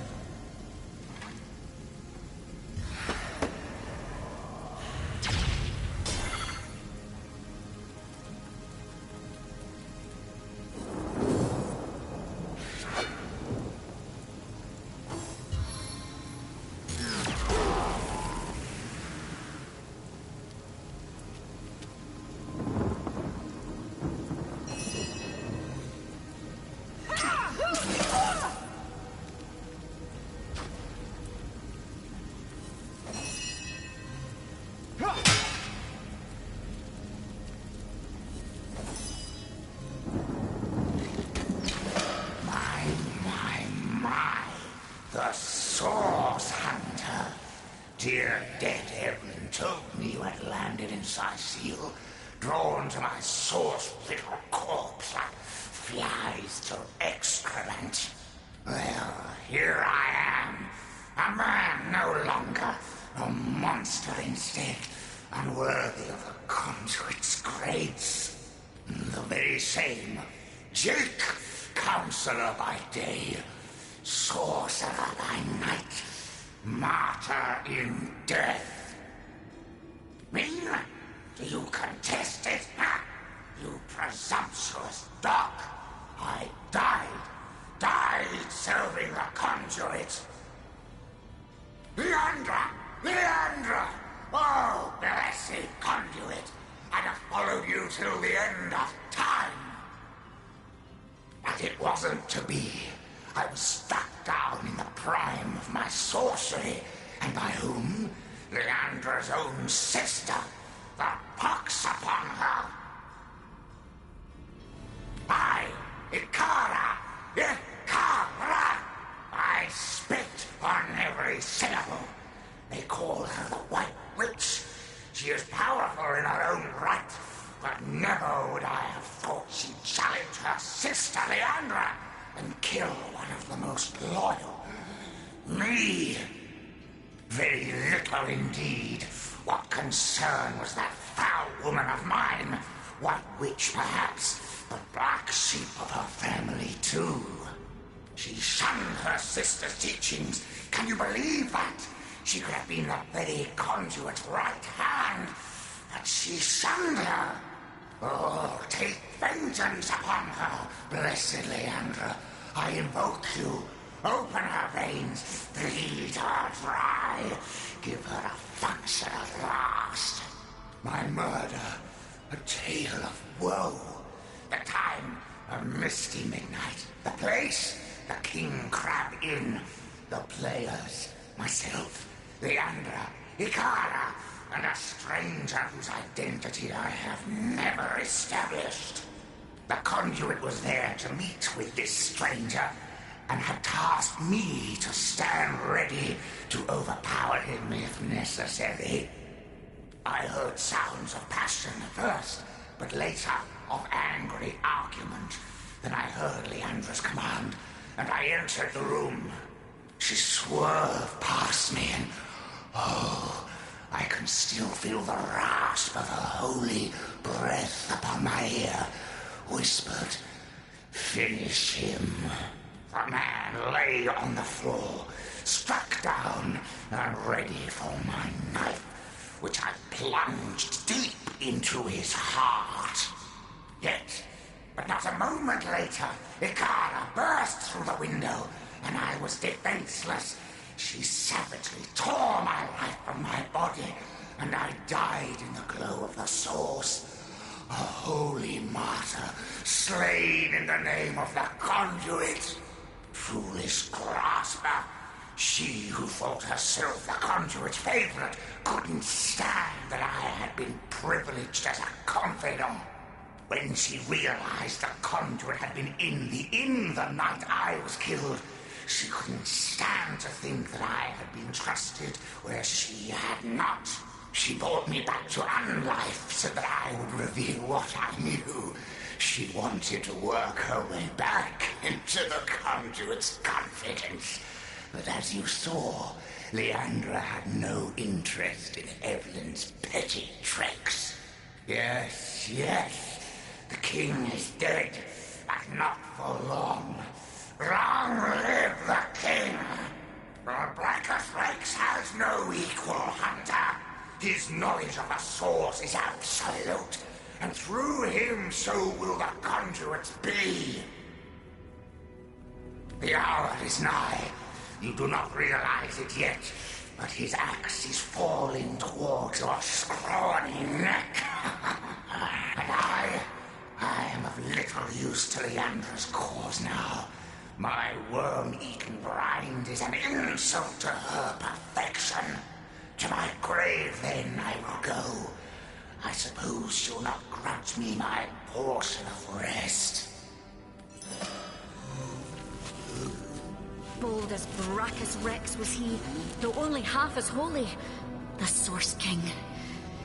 The Source Hunter. Dear dead Evelyn told me you had landed in Sicil, drawn to my source little corpse like flies to excrement. Well, here I am. A man no longer, a monster instead, unworthy of the conduit's grace. The very same. Jake, counselor by day, sorcerer by night, martyr in death. Mean? Do you contest it, huh? You presumptuous dog. I died serving the conduit. Leandra! Leandra! Oh, blessed conduit! I'd have followed you till the end of time. But it wasn't to be. I was struck down in the prime of my sorcery, and by whom? Leandra's own sister. The pox upon her. I, Ikara! Ikara! I spit on every syllable. They call her the White Witch. She is powerful in her own right, but never would I have thought she'd challenge her sister Leandra and kill one of the most loyal. Me! Very little indeed. What concern was that foul woman of mine? White Witch, perhaps, but black sheep of her family, too. She shunned her sister's teachings. Can you believe that? She could have been the very conduit's right hand, but she shunned her. Oh, take vengeance upon her, blessed Leandra. I invoke you. Open her veins, bleed her dry. Give her a function at last. My murder, a tale of woe. The time, a misty midnight. The place, the King Crab Inn. The players, myself, Leandra, Ikara, and a stranger whose identity I have never established. The conduit was there to meet with this stranger, and had tasked me to stand ready to overpower him if necessary. I heard sounds of passion at first, but later of angry argument. Then I heard Leandra's command, and I entered the room. She swerved past me, and oh, I can still feel the rasp of her holy breath upon my ear. Whispered, "Finish him." The man lay on the floor, struck down and ready for my knife, which I plunged deep into his heart. Yet, but not a moment later, Ikara burst through the window, and I was defenseless. She savagely tore my life from my body, and I died in the glow of the source. A holy martyr, slain in the name of the conduit. Foolish grasper. She who thought herself the conduit's favorite couldn't stand that I had been privileged as a confidant. When she realized the conduit had been in the inn the night I was killed, she couldn't stand to think that I had been trusted where she had not. She brought me back to unlife so that I would reveal what I knew. She wanted to work her way back into the conduit's confidence. But as you saw, Leandra had no interest in Evelyn's petty tricks. Yes, the king is dead, but not for long. Long live the king! The Blackest Rex has no equal, Hunter. His knowledge of the source is absolute, and through him so will the conduits be. The hour is nigh. You do not realize it yet, but his axe is falling towards your scrawny neck. And I am of little use to Leandra's cause now. My worm-eaten rind is an insult to her perfection. To my grave, then, I will go. I suppose she'll not grudge me my portion of rest. Bold as Brachus Rex was he, though only half as holy. The Source King.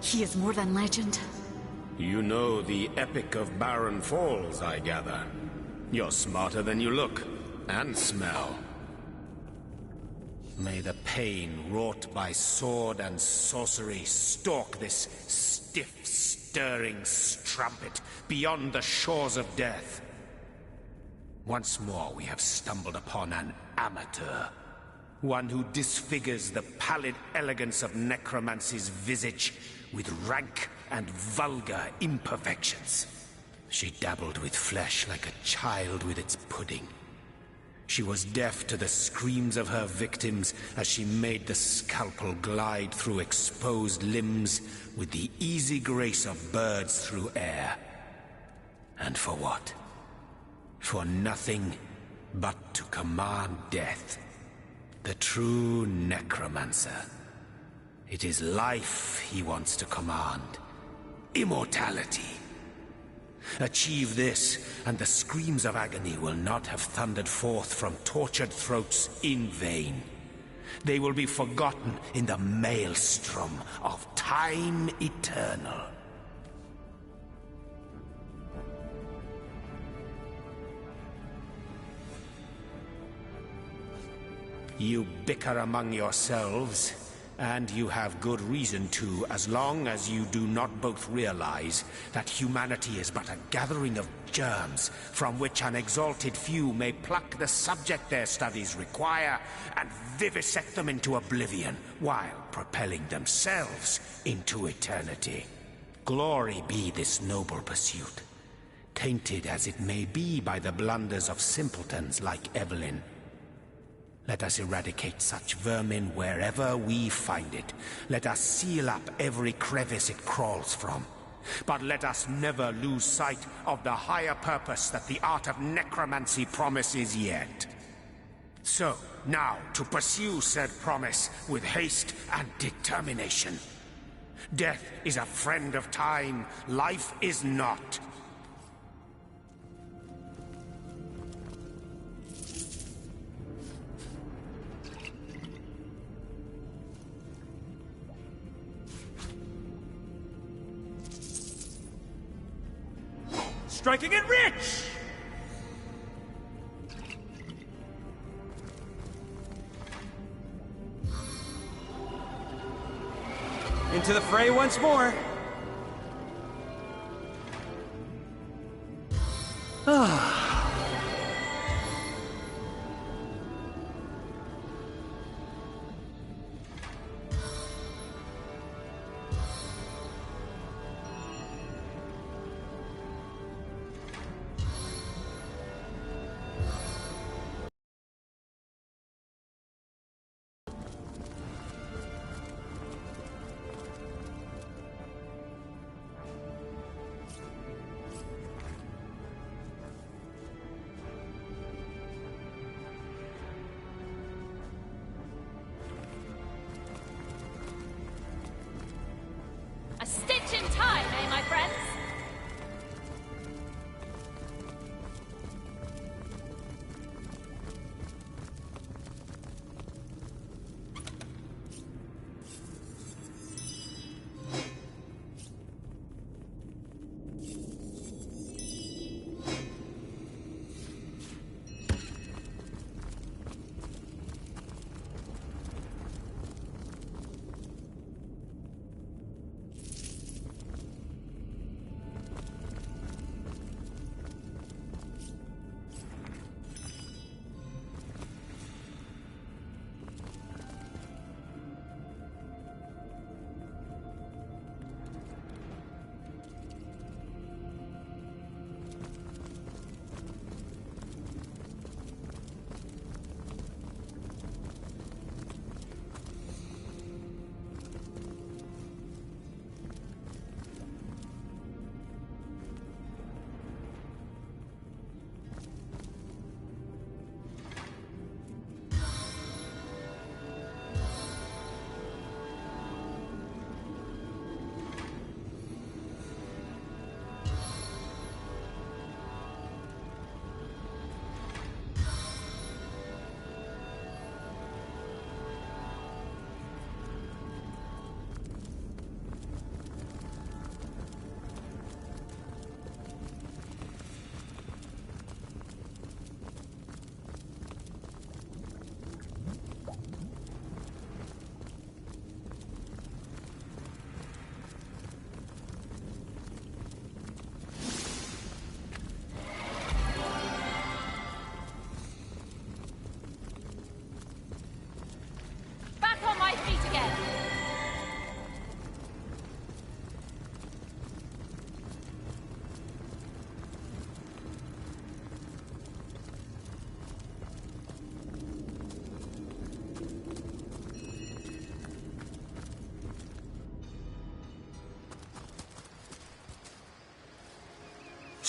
He is more than legend. You know the Epic of Barren Falls, I gather. You're smarter than you look, and smell. May the pain wrought by sword and sorcery stalk this stiff, stirring strumpet beyond the shores of death. Once more we have stumbled upon an amateur. One who disfigures the pallid elegance of necromancy's visage with rank and vulgar imperfections. She dabbled with flesh like a child with its pudding. She was deaf to the screams of her victims as she made the scalpel glide through exposed limbs with the easy grace of birds through air. And for what? For nothing but to command death. The true necromancer. It is life he wants to command. Immortality. Achieve this, and the screams of agony will not have thundered forth from tortured throats in vain. They will be forgotten in the maelstrom of time eternal. You bicker among yourselves, and you have good reason to, as long as you do not both realize that humanity is but a gathering of germs from which an exalted few may pluck the subject their studies require and vivisect them into oblivion, while propelling themselves into eternity. Glory be this noble pursuit, tainted as it may be by the blunders of simpletons like Evelyn. Let us eradicate such vermin wherever we find it. Let us seal up every crevice it crawls from. But let us never lose sight of the higher purpose that the art of necromancy promises yet. So, now to pursue said promise with haste and determination. Death is a friend of time, life is not. Striking it rich! Into the fray once more. Ah.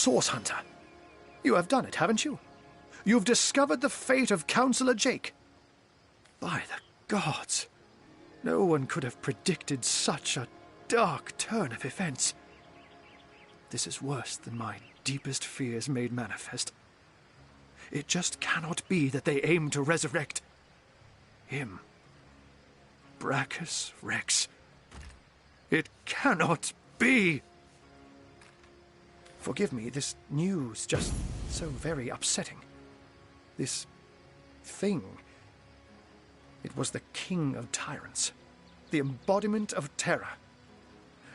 Source Hunter. You have done it, haven't you? You've discovered the fate of Councillor Jake. By the gods, no one could have predicted such a dark turn of events. This is worse than my deepest fears made manifest. It just cannot be that they aim to resurrect him. Brachus Rex. It cannot be! Forgive me, this news just so very upsetting. This thing. It was the king of tyrants, the embodiment of terror.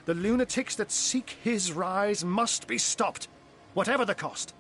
The lunatics that seek his rise must be stopped, whatever the cost.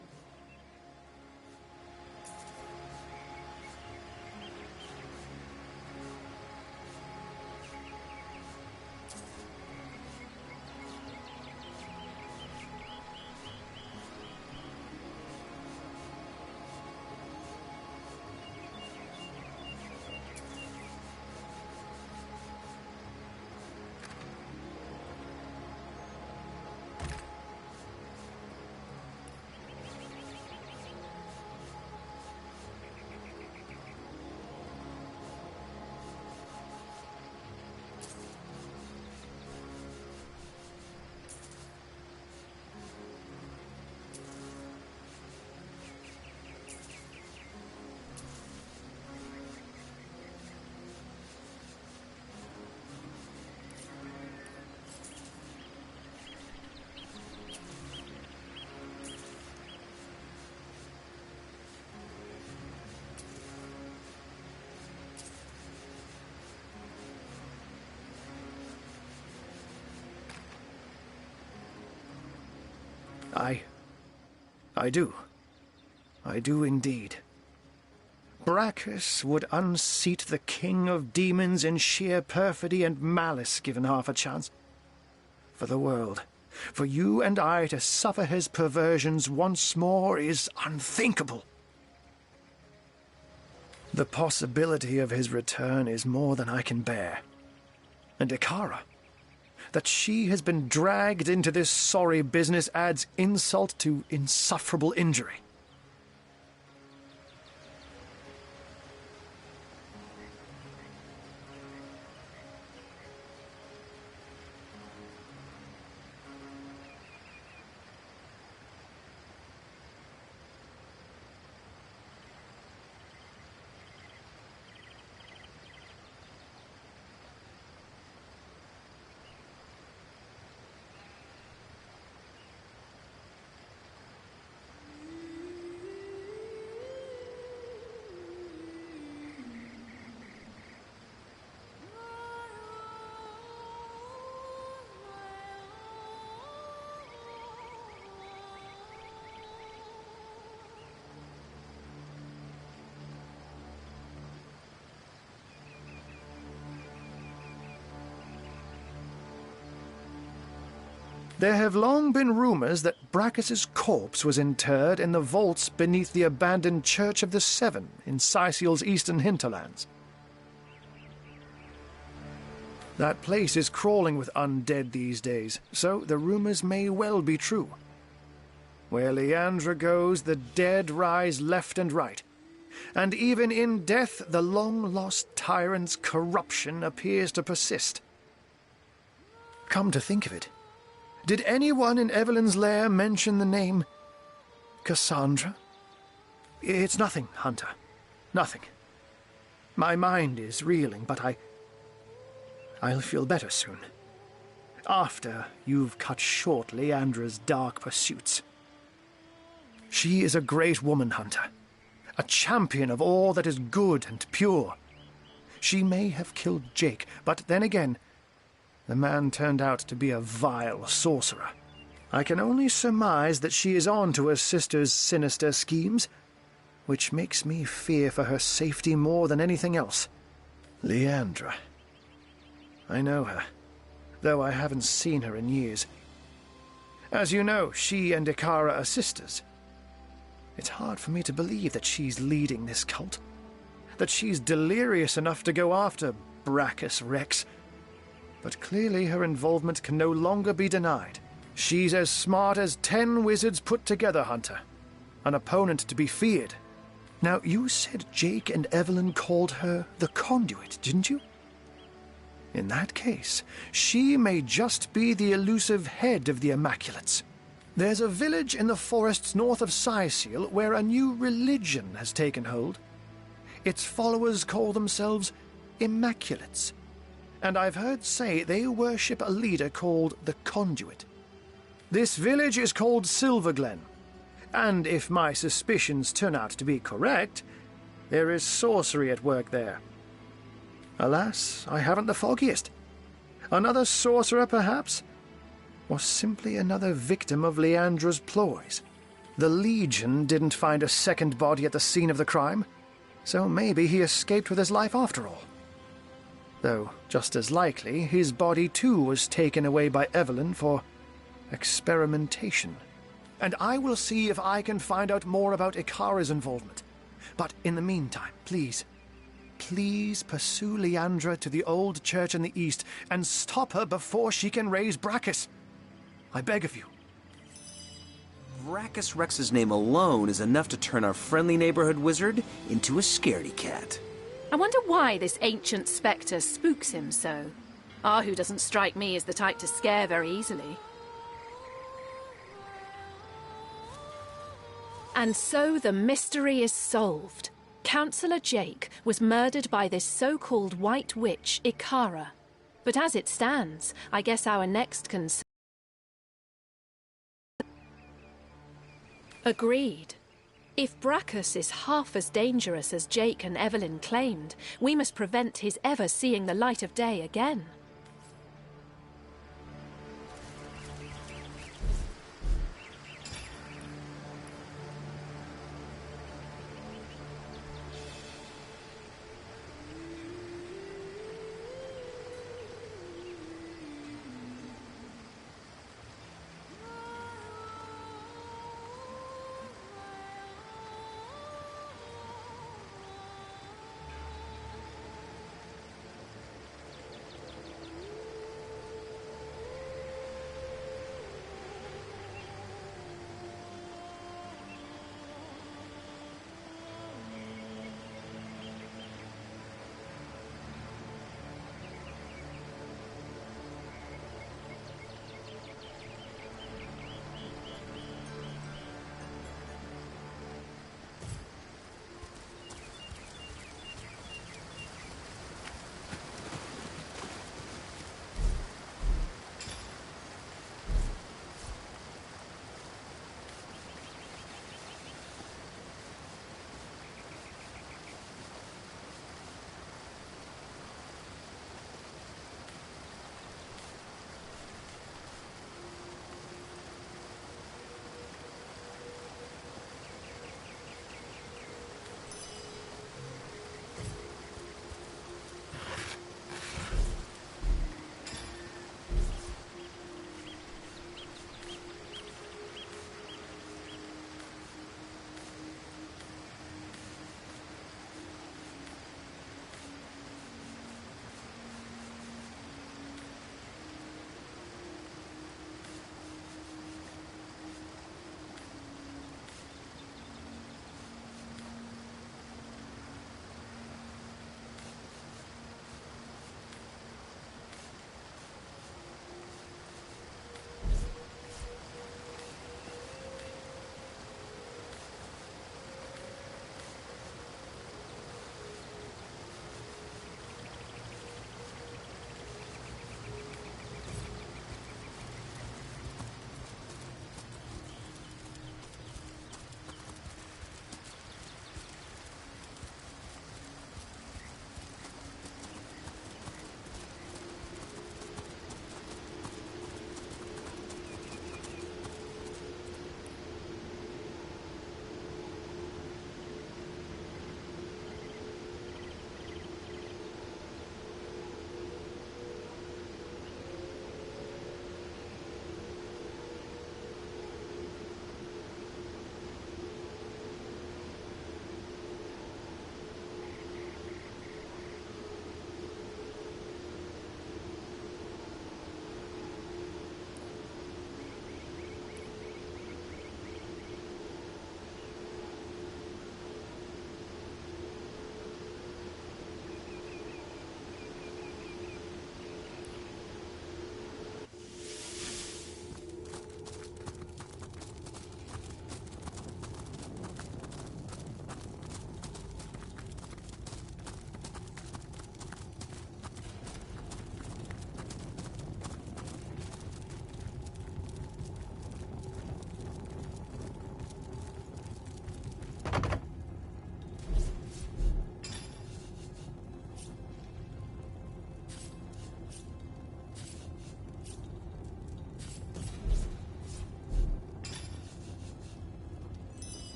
I do. I do indeed. Brachus would unseat the king of demons in sheer perfidy and malice given half a chance. For the world, for you and I to suffer his perversions once more is unthinkable. The possibility of his return is more than I can bear. And Ikara, that she has been dragged into this sorry business adds insult to insufferable injury. There have long been rumors that Brachus's corpse was interred in the vaults beneath the abandoned Church of the Seven in Sicil's eastern hinterlands. That place is crawling with undead these days, so the rumors may well be true. Where Leandra goes, the dead rise left and right. And even in death, the long-lost tyrant's corruption appears to persist. Come to think of it, did anyone in Evelyn's lair mention the name Cassandra? It's nothing, Hunter. Nothing. My mind is reeling, but I'll feel better soon. After you've cut short Leandra's dark pursuits. She is a great woman, Hunter. A champion of all that is good and pure. She may have killed Jake, but then again, the man turned out to be a vile sorcerer. I can only surmise that she is on to her sister's sinister schemes, which makes me fear for her safety more than anything else. Leandra. I know her, though I haven't seen her in years. As you know, she and Ikara are sisters. It's hard for me to believe that she's leading this cult, that she's delirious enough to go after Brachus Rex. But clearly her involvement can no longer be denied. She's as smart as 10 wizards put together, Hunter. An opponent to be feared. Now, you said Jake and Evelyn called her the Conduit, didn't you? In that case, she may just be the elusive head of the Immaculates. There's a village in the forests north of Syseal where a new religion has taken hold. Its followers call themselves Immaculates, and I've heard say they worship a leader called the Conduit. This village is called Silverglen, and if my suspicions turn out to be correct, there is sorcery at work there. Alas, I haven't the foggiest. Another sorcerer, perhaps? Or simply another victim of Leandra's ploys? The Legion didn't find a second body at the scene of the crime, so maybe he escaped with his life after all. Though, just as likely, his body too was taken away by Evelyn for experimentation. And I will see if I can find out more about Ikara's involvement. But in the meantime, please pursue Leandra to the old church in the east and stop her before she can raise Brachus. I beg of you. Brachus Rex's name alone is enough to turn our friendly neighborhood wizard into a scaredy cat. I wonder why this ancient spectre spooks him so. Ahu doesn't strike me as the type to scare very easily. And so the mystery is solved. Councillor Jake was murdered by this so-called White Witch, Ikara. But as it stands, I guess our next concern... Agreed. If Brachus is half as dangerous as Jake and Evelyn claimed, we must prevent his ever seeing the light of day again.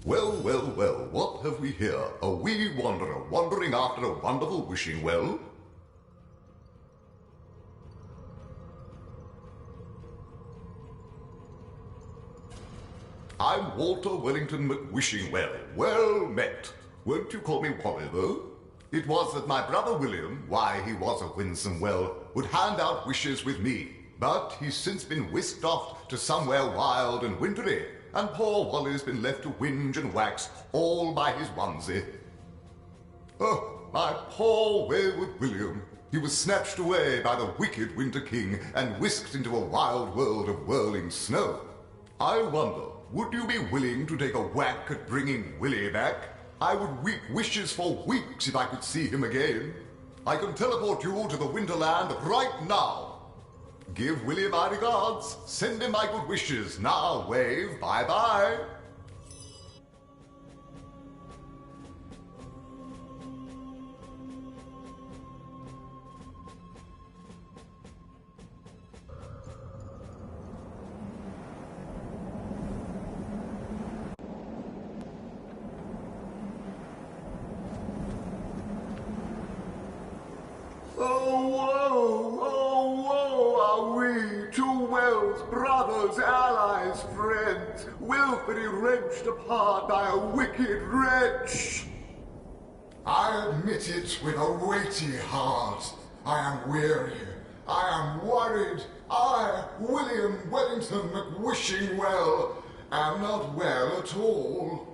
Well, well, well, what have we here? A wee wanderer wandering after a wonderful wishing well? I'm Walter Wellington McWishingwell. Well met. Won't you call me Wally, though? It was that my brother William, why he was a winsome well, would hand out wishes with me. But he's since been whisked off to somewhere wild and wintry, and poor Wally's been left to whinge and wax all by his onesie. Oh, my poor wayward William. He was snatched away by the wicked Winter King and whisked into a wild world of whirling snow. I wonder, would you be willing to take a whack at bringing Willie back? I would weep wishes for weeks if I could see him again. I can teleport you to the Winterland right now. Give Willie my regards. Send him my good wishes. Now wave bye-bye. Oh, woe are we, two wells, brothers, allies, friends, wilfully wrenched apart by a wicked wretch. I admit it with a weighty heart. I am weary. I am worried. I, William Wellington McWishingwell, am not well at all.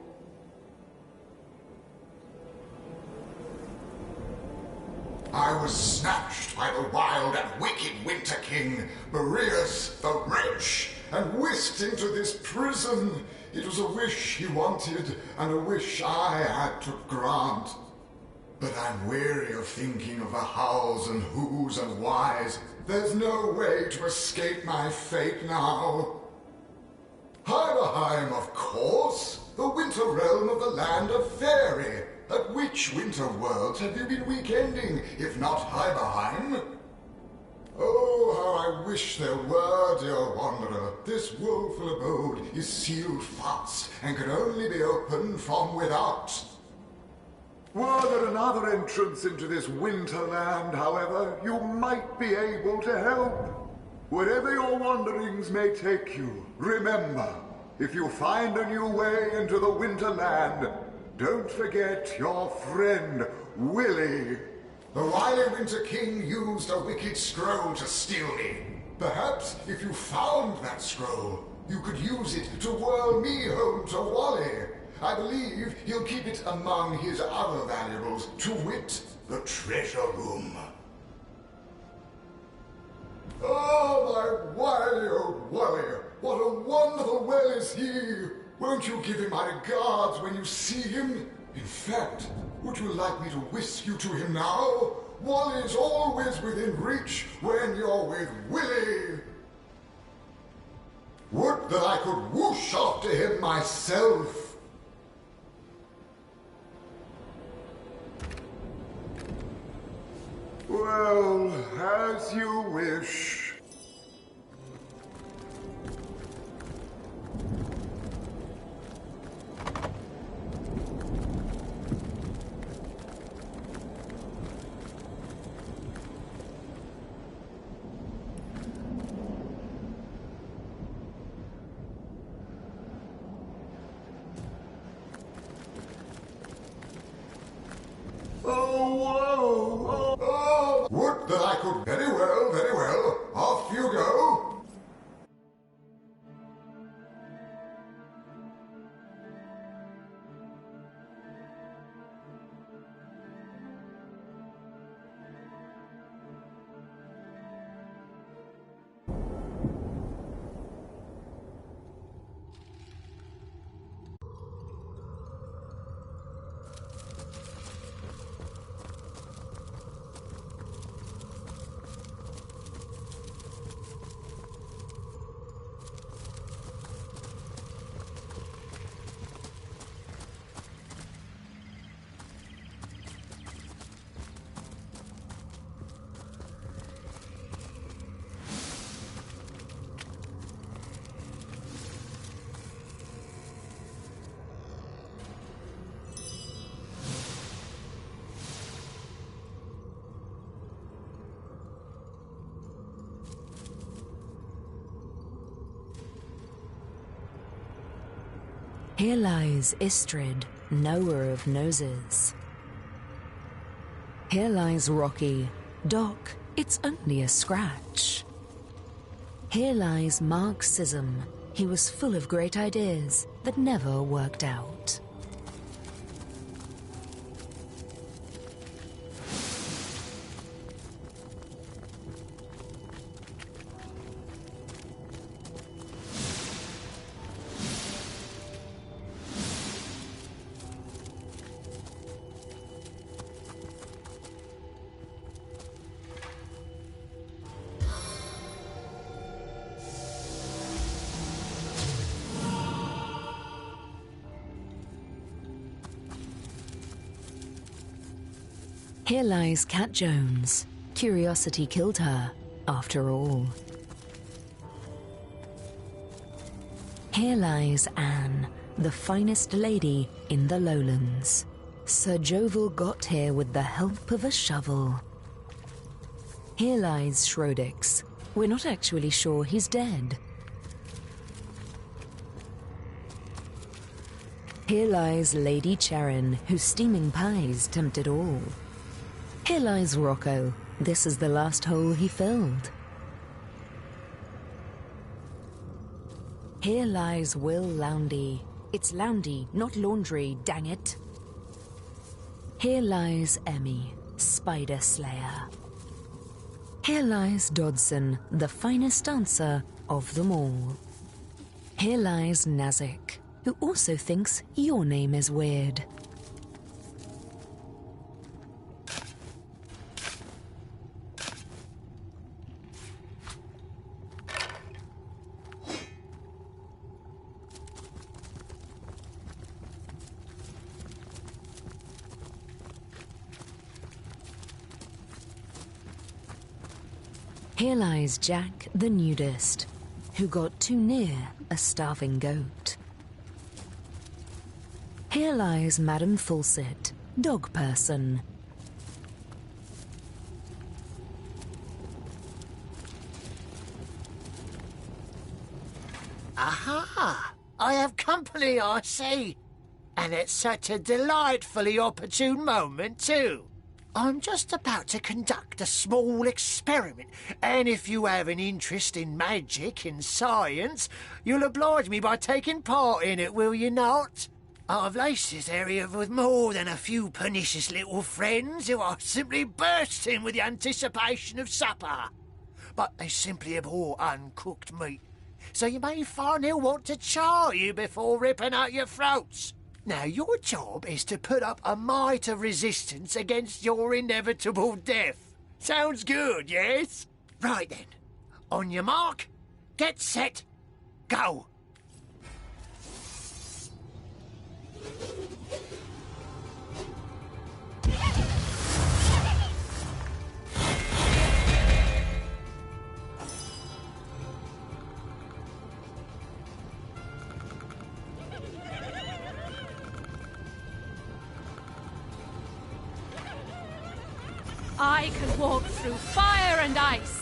I was snatched by the wild and wicked Winter King, Boreas the Wretch, and whisked into this prison. It was a wish he wanted, and a wish I had to grant. But I'm weary of thinking of the hows and whos and whys. There's no way to escape my fate now. Heimerheim, of course, the winter realm of the land of Fairy. At which winter world have you been weekending, if not Heimerheim? Oh, how I wish there were, dear wanderer. This woeful abode is sealed fast, and can only be opened from without. Were there another entrance into this winterland, however, you might be able to help. Wherever your wanderings may take you, remember, if you find a new way into the winterland, don't forget your friend, Willie. The wily Winter King used a wicked scroll to steal me. Perhaps if you found that scroll, you could use it to whirl me home to Wally. I believe he'll keep it among his other valuables, to wit, the treasure room. Oh, my wily old Wally, what a wonderful well is he! Won't you give him my regards when you see him? In fact, would you like me to whisk you to him now? Wally's always within reach when you're with Willie. Would that I could whoosh after him myself. Well, as you wish. Oh, would that I could... Very well, very well. Off you go. Here lies Istrid, knower of noses. Here lies Rocky. Doc, it's only a scratch. Here lies Marxism. He was full of great ideas that never worked out. Here lies Cat Jones. Curiosity killed her, after all. Here lies Anne, the finest lady in the lowlands. Sir Jovel got here with the help of a shovel. Here lies Schrodix. We're not actually sure he's dead. Here lies Lady Charon, whose steaming pies tempted all. Here lies Rocco. This is the last hole he filled. Here lies Will Loundy. It's Loundy, not laundry, dang it. Here lies Emmy, Spider Slayer. Here lies Dodson, the finest dancer of them all. Here lies Nazik, who also thinks your name is weird. Here lies Jack the nudist, who got too near a starving goat. Here lies Madame Fulset, dog person. Aha! I have company, I see. And it's such a delightfully opportune moment, too. I'm just about to conduct a small experiment, and if you have an interest in magic and science, you'll oblige me by taking part in it, will you not? I've laced this area with more than a few pernicious little friends who are simply bursting with the anticipation of supper. But they simply abhor uncooked meat, so you may find they'll want to char you before ripping out your throats. Now, your job is to put up a mite of resistance against your inevitable death. Sounds good, yes? Right then. On your mark, get set, go. I can walk through fire and ice.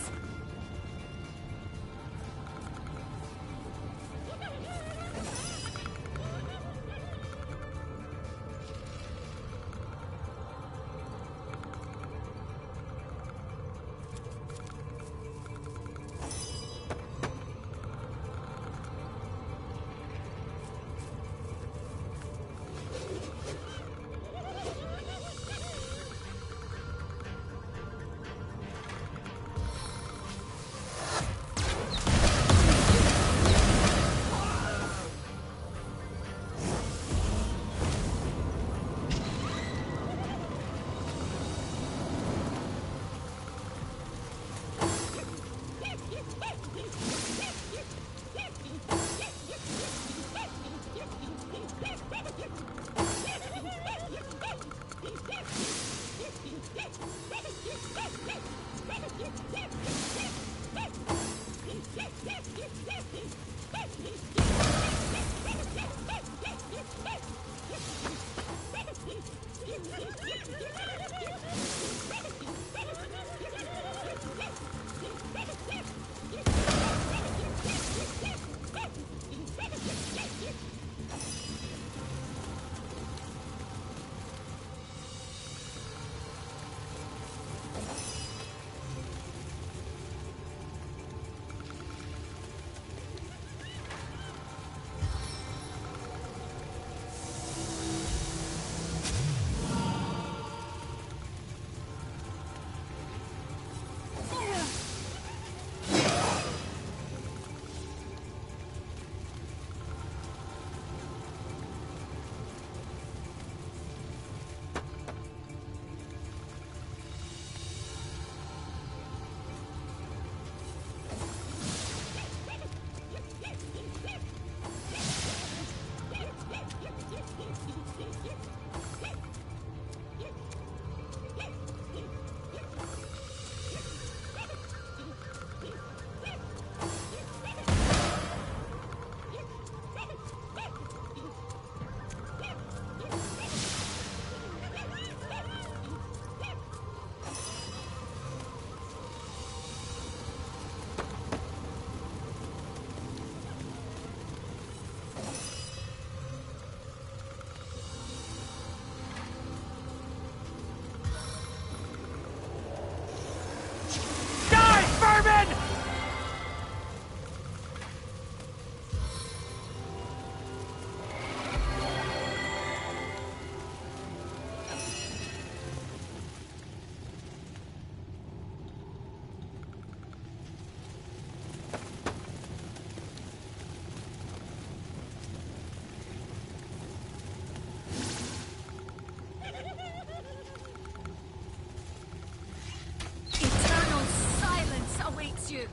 you.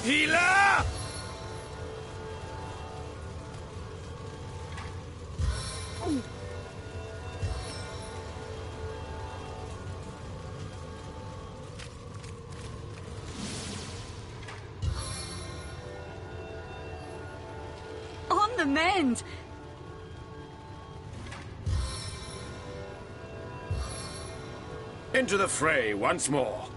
Healer! On the mend! Into the fray once more.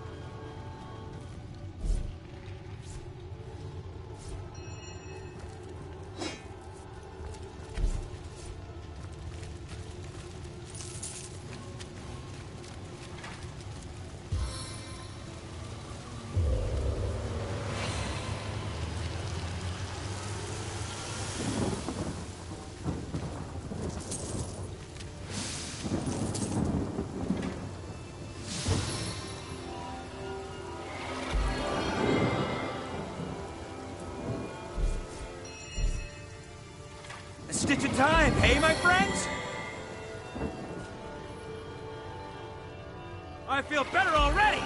A stitch of time, hey, my friends? I feel better already!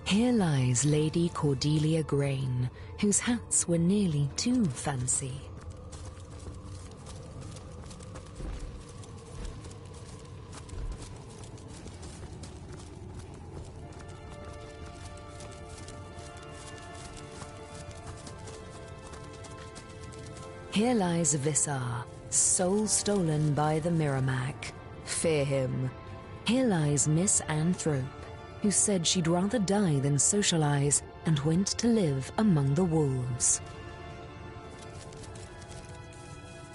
Here lies Lady Cordelia Grain, whose hats were nearly too fancy. Here lies Vissar, soul stolen by the Miramac. Fear him. Here lies Miss Anthrope, who said she'd rather die than socialize and went to live among the wolves.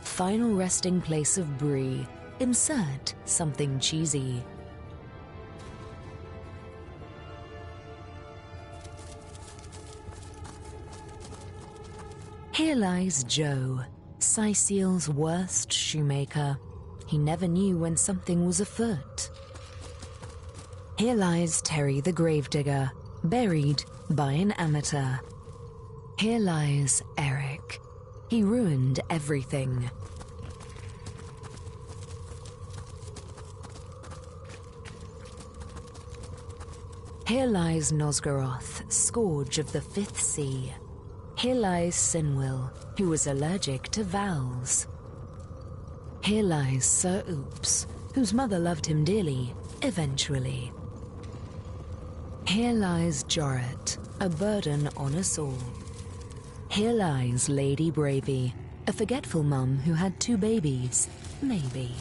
Final resting place of Bree. Insert something cheesy. Here lies Joe, Cyseal's worst shoemaker. He never knew when something was afoot. Here lies Terry the Gravedigger, buried by an amateur. Here lies Eric. He ruined everything. Here lies Nosgoroth, scourge of the Fifth Sea. Here lies Sinwyl, who was allergic to vowels. Here lies Sir Oops, whose mother loved him dearly, eventually. Here lies Jorrit, a burden on us all. Here lies Lady Bravey, a forgetful mum who had 2 babies, maybe.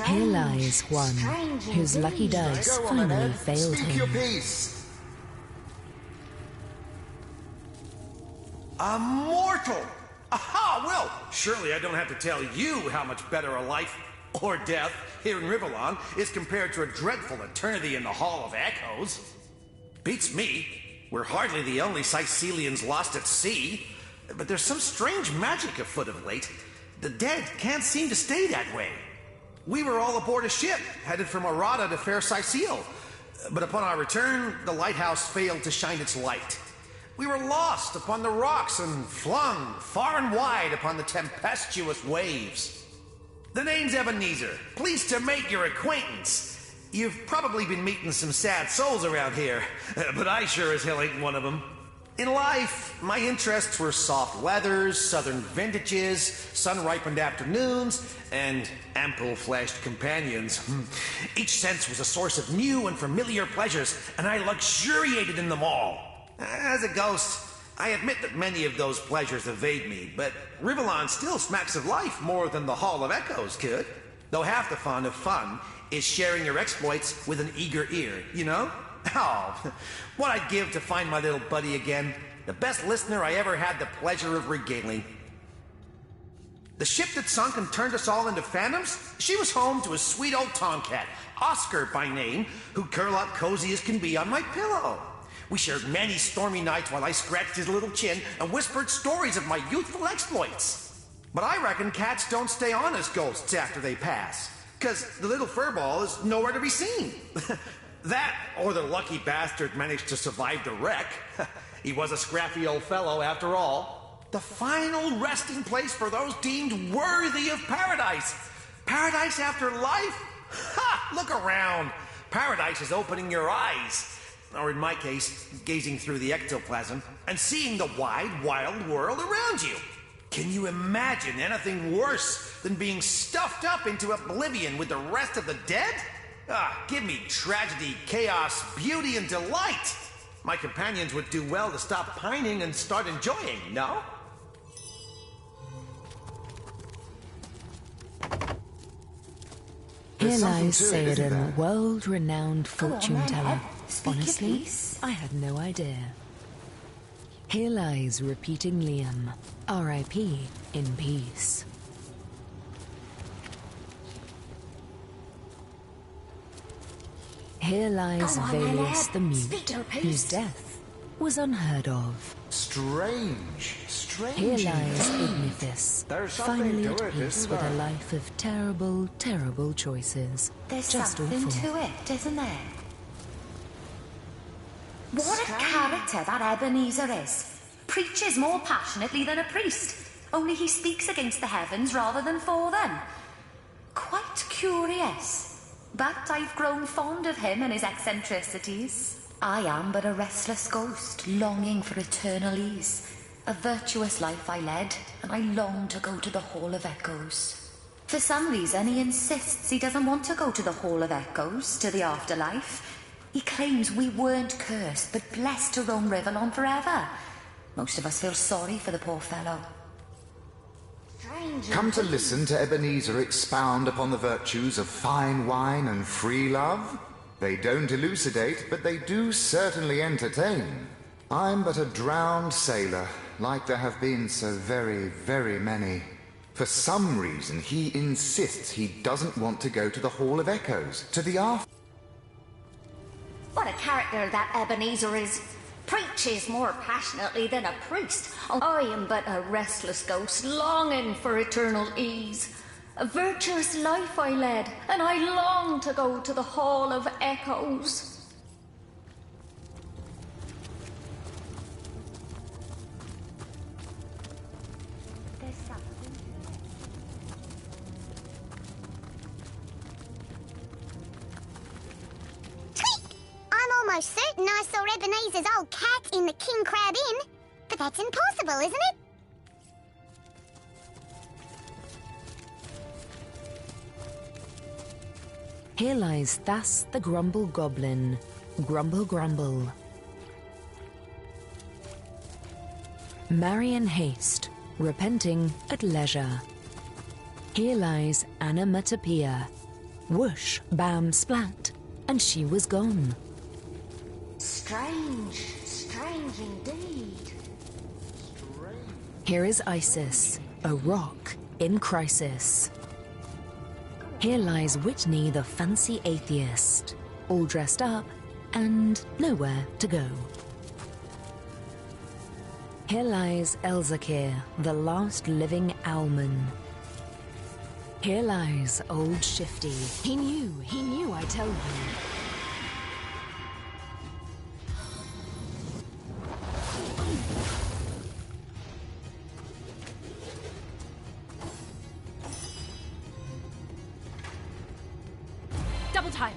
Here lies one whose lucky dice finally failed him. A mortal! Aha! Well, surely I don't have to tell you how much better a life or death here in Rivellon is compared to a dreadful eternity in the Hall of Echoes. Beats me. We're hardly the only Sicilians lost at sea, but there's some strange magic afoot of late. The dead can't seem to stay that way. We were all aboard a ship, headed from Arata to Fair Sicile, but upon our return, the lighthouse failed to shine its light. We were lost upon the rocks and flung far and wide upon the tempestuous waves. The name's Ebenezer. Pleased to make your acquaintance. You've probably been meeting some sad souls around here, but I sure as hell ain't one of them. In life, my interests were soft leathers, southern vintages, sun-ripened afternoons, and ample-fleshed companions. Each sense was a source of new and familiar pleasures, and I luxuriated in them all. As a ghost, I admit that many of those pleasures evade me, but Rivellon still smacks of life more than the Hall of Echoes could. Though half the fun of fun is sharing your exploits with an eager ear, you know? Oh, what I'd give to find my little buddy again. The best listener I ever had the pleasure of regaling. The ship that sunk and turned us all into phantoms, she was home to a sweet old tomcat, Oscar by name, who'd curl up cozy as can be on my pillow. We shared many stormy nights while I scratched his little chin and whispered stories of my youthful exploits. But I reckon cats don't stay on as ghosts after they pass, 'cause the little furball is nowhere to be seen. That, or the lucky bastard managed to survive the wreck. He was a scrappy old fellow after all. The final resting place for those deemed worthy of paradise. Paradise after life? Ha! Look around. Paradise is opening your eyes. Or in my case, gazing through the ectoplasm and seeing the wide, wild world around you. Can you imagine anything worse than being stuffed up into oblivion with the rest of the dead? Give me tragedy, chaos, beauty, and delight. My companions would do well to stop pining and start enjoying, no? Here lies Saoden, world-renowned fortune-teller. Honestly, piece. I had no idea. Here lies repeating Liam, R.I.P. in peace. Here lies Valius the Mute, whose death was unheard of. Strange. Here lies Ignitus, finally at peace with a life of terrible, terrible choices. There's Just something awful. to it, isn't there? What a character that Ebenezer is. Preaches more passionately than a priest, only he speaks against the heavens rather than for them. Quite curious. But I've grown fond of him and his eccentricities. I am but a restless ghost, longing for eternal ease. A virtuous life I led, and I long to go to the Hall of Echoes. For some reason, he insists he doesn't want to go to the Hall of Echoes, to the afterlife. He claims we weren't cursed, but blessed to roam Rivellon forever. Most of us feel sorry for the poor fellow. Come to listen to Ebenezer expound upon the virtues of fine wine and free love? They don't elucidate, but they do certainly entertain. I'm but a drowned sailor, like there have been so very, very many. For some reason, he insists he doesn't want to go to the Hall of Echoes, to the after. What a character that Ebenezer is. Preaches more passionately than a priest. I am but a restless ghost, longing for eternal ease. A virtuous life I led, and I long to go to the Hall of Echoes. I'm almost certain I saw Ebenezer's old cat in the King Crab Inn. But that's impossible, isn't it? Here lies Thas the Grumble Goblin. Grumble, grumble. Marion Haste, repenting at leisure. Here lies Anamatopea. Whoosh, bam, splat, and she was gone. Strange, strange indeed. Here is Isis, a rock in crisis. Here lies Whitney the fancy atheist, all dressed up and nowhere to go. Here lies Elzakir, the last living owlman. Here lies old Shifty. He knew, I tell you. Double time.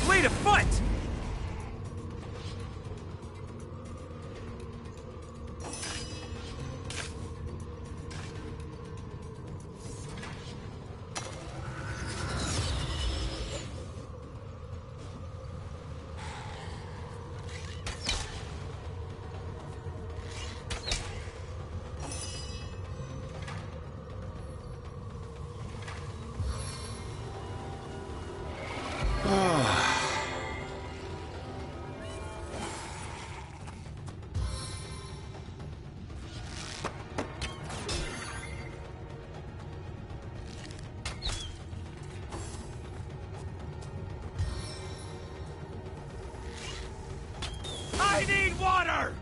Fleet of foot! I need water!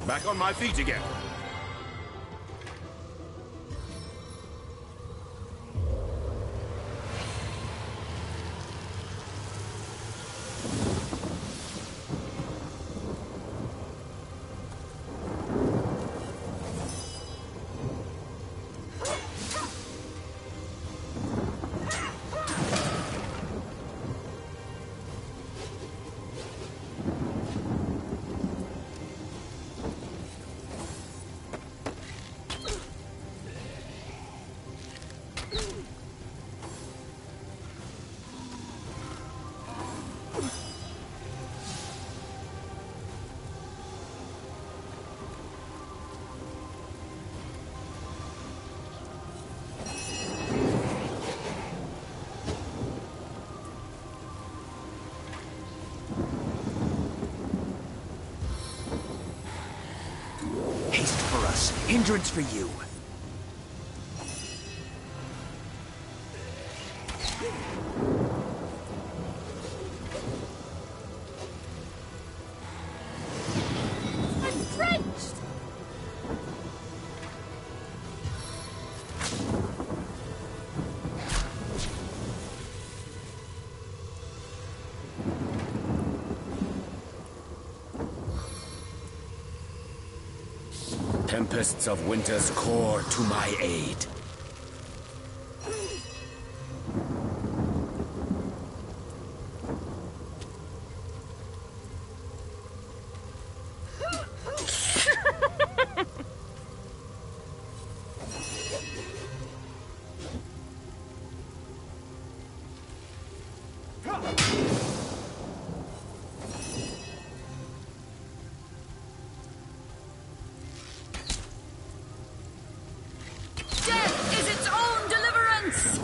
Back on my feet again. Haste for us, hindrance for you. I'm drenched! Tempests of winter's core to my aid. Death is its own deliverance!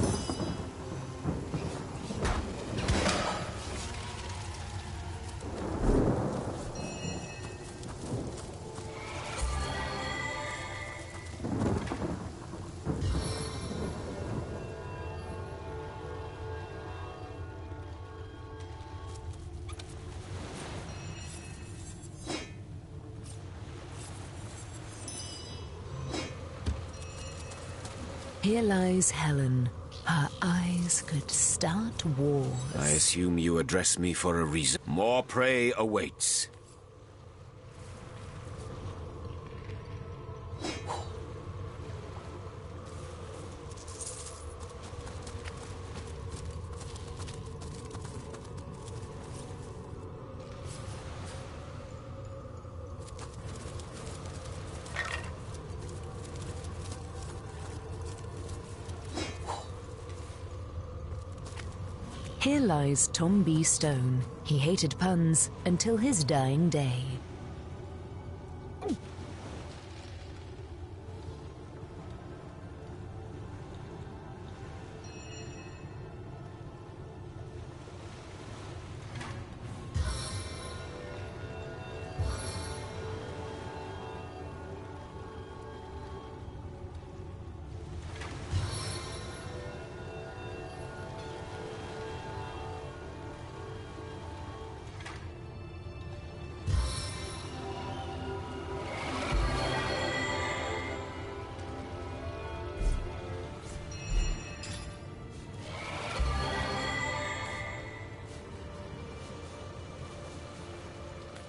Here lies Helen. Her eyes could start wars. I assume you address me for a reason. More prey awaits. Here lies Tom B. Stone. He hated puns until his dying day.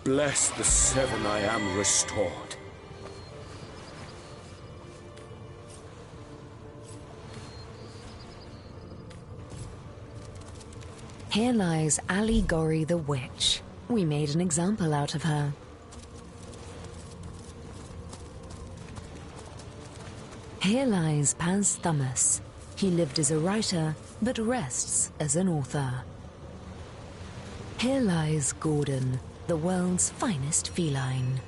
Bless the seven, I am restored. Here lies Allegory the Witch. We made an example out of her. Here lies Paz Thomas. He lived as a writer, but rests as an author. Here lies Gordon, the world's finest feline.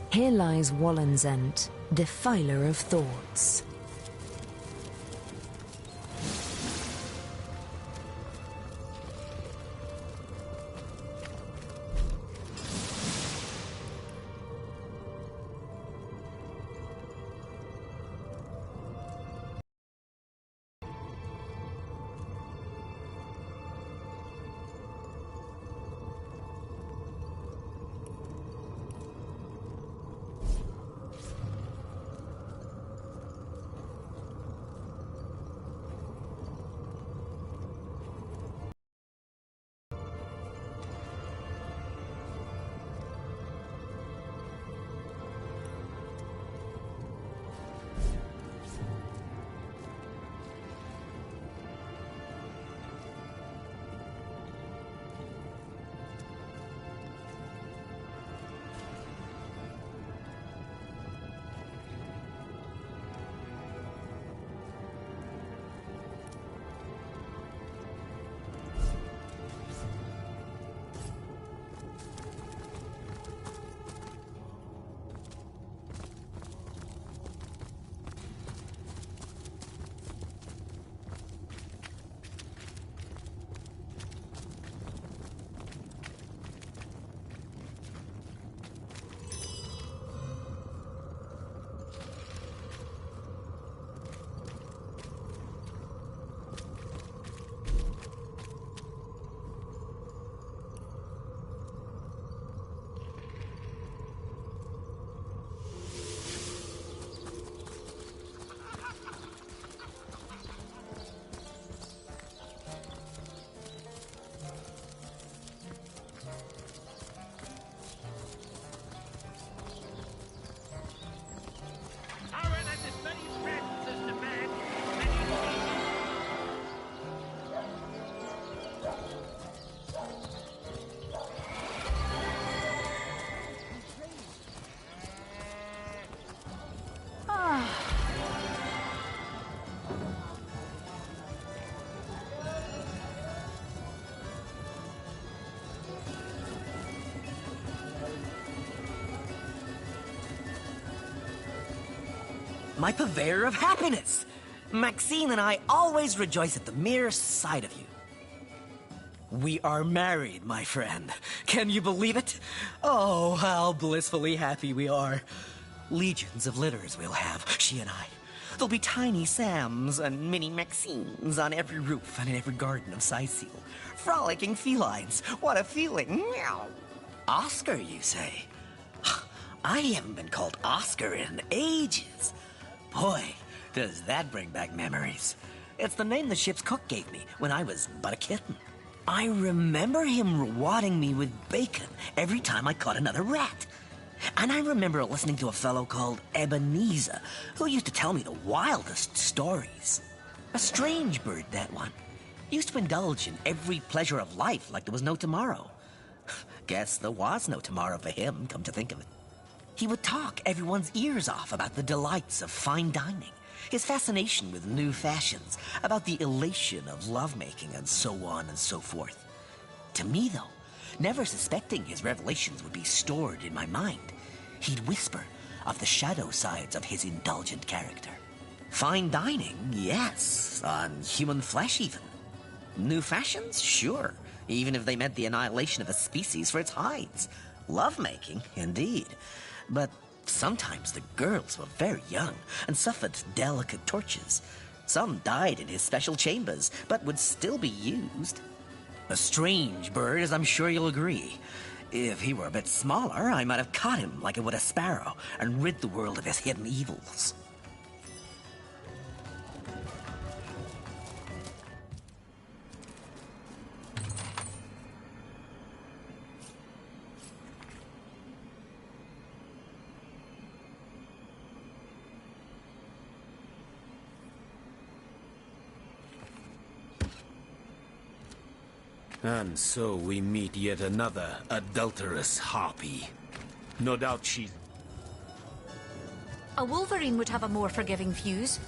Here lies Wallenzent, defiler of thoughts. my purveyor of happiness. Maxine and I always rejoice at the mere sight of you. We are married, my friend. Can you believe it? Oh, how blissfully happy we are. Legions of litters we'll have, she and I. There'll be tiny Sams and mini Maxines on every roof and in every garden of Syceal. Frolicking felines. What a feeling. Meow. Oscar, you say? I haven't been called Oscar in ages. Boy, does that bring back memories. It's the name the ship's cook gave me when I was but a kitten. I remember him rewarding me with bacon every time I caught another rat. And I remember listening to a fellow called Ebenezer, who used to tell me the wildest stories. A strange bird, that one. Used to indulge in every pleasure of life like there was no tomorrow. Guess there was no tomorrow for him, come to think of it. He would talk everyone's ears off about the delights of fine dining, his fascination with new fashions, about the elation of lovemaking, and so on and so forth. To me, though, never suspecting his revelations would be stored in my mind, he'd whisper of the shadow sides of his indulgent character. Fine dining, yes, on human flesh even. New fashions, sure, even if they meant the annihilation of a species for its hides. Lovemaking, indeed. But sometimes the girls were very young and suffered delicate tortures. Some died in his special chambers, but would still be used. A strange bird, as I'm sure you'll agree. If he were a bit smaller, I might have caught him like I would a sparrow and rid the world of his hidden evils. And so we meet yet another adulterous harpy. No doubt she's... A wolverine would have a more forgiving fuse.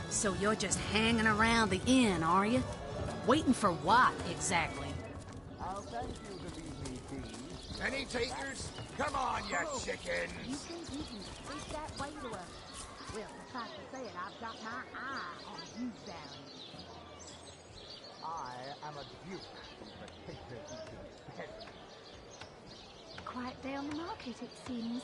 So you're just hanging around the inn, are you? Waiting for what, exactly? I'll thank you, Divinity. Any takers? Come on, you chickens! You think you can speak that way to us? Well, suffice to say it, I've got my eye on you down here. I am a duke who protected eating peasants. Quite down the market, it seems.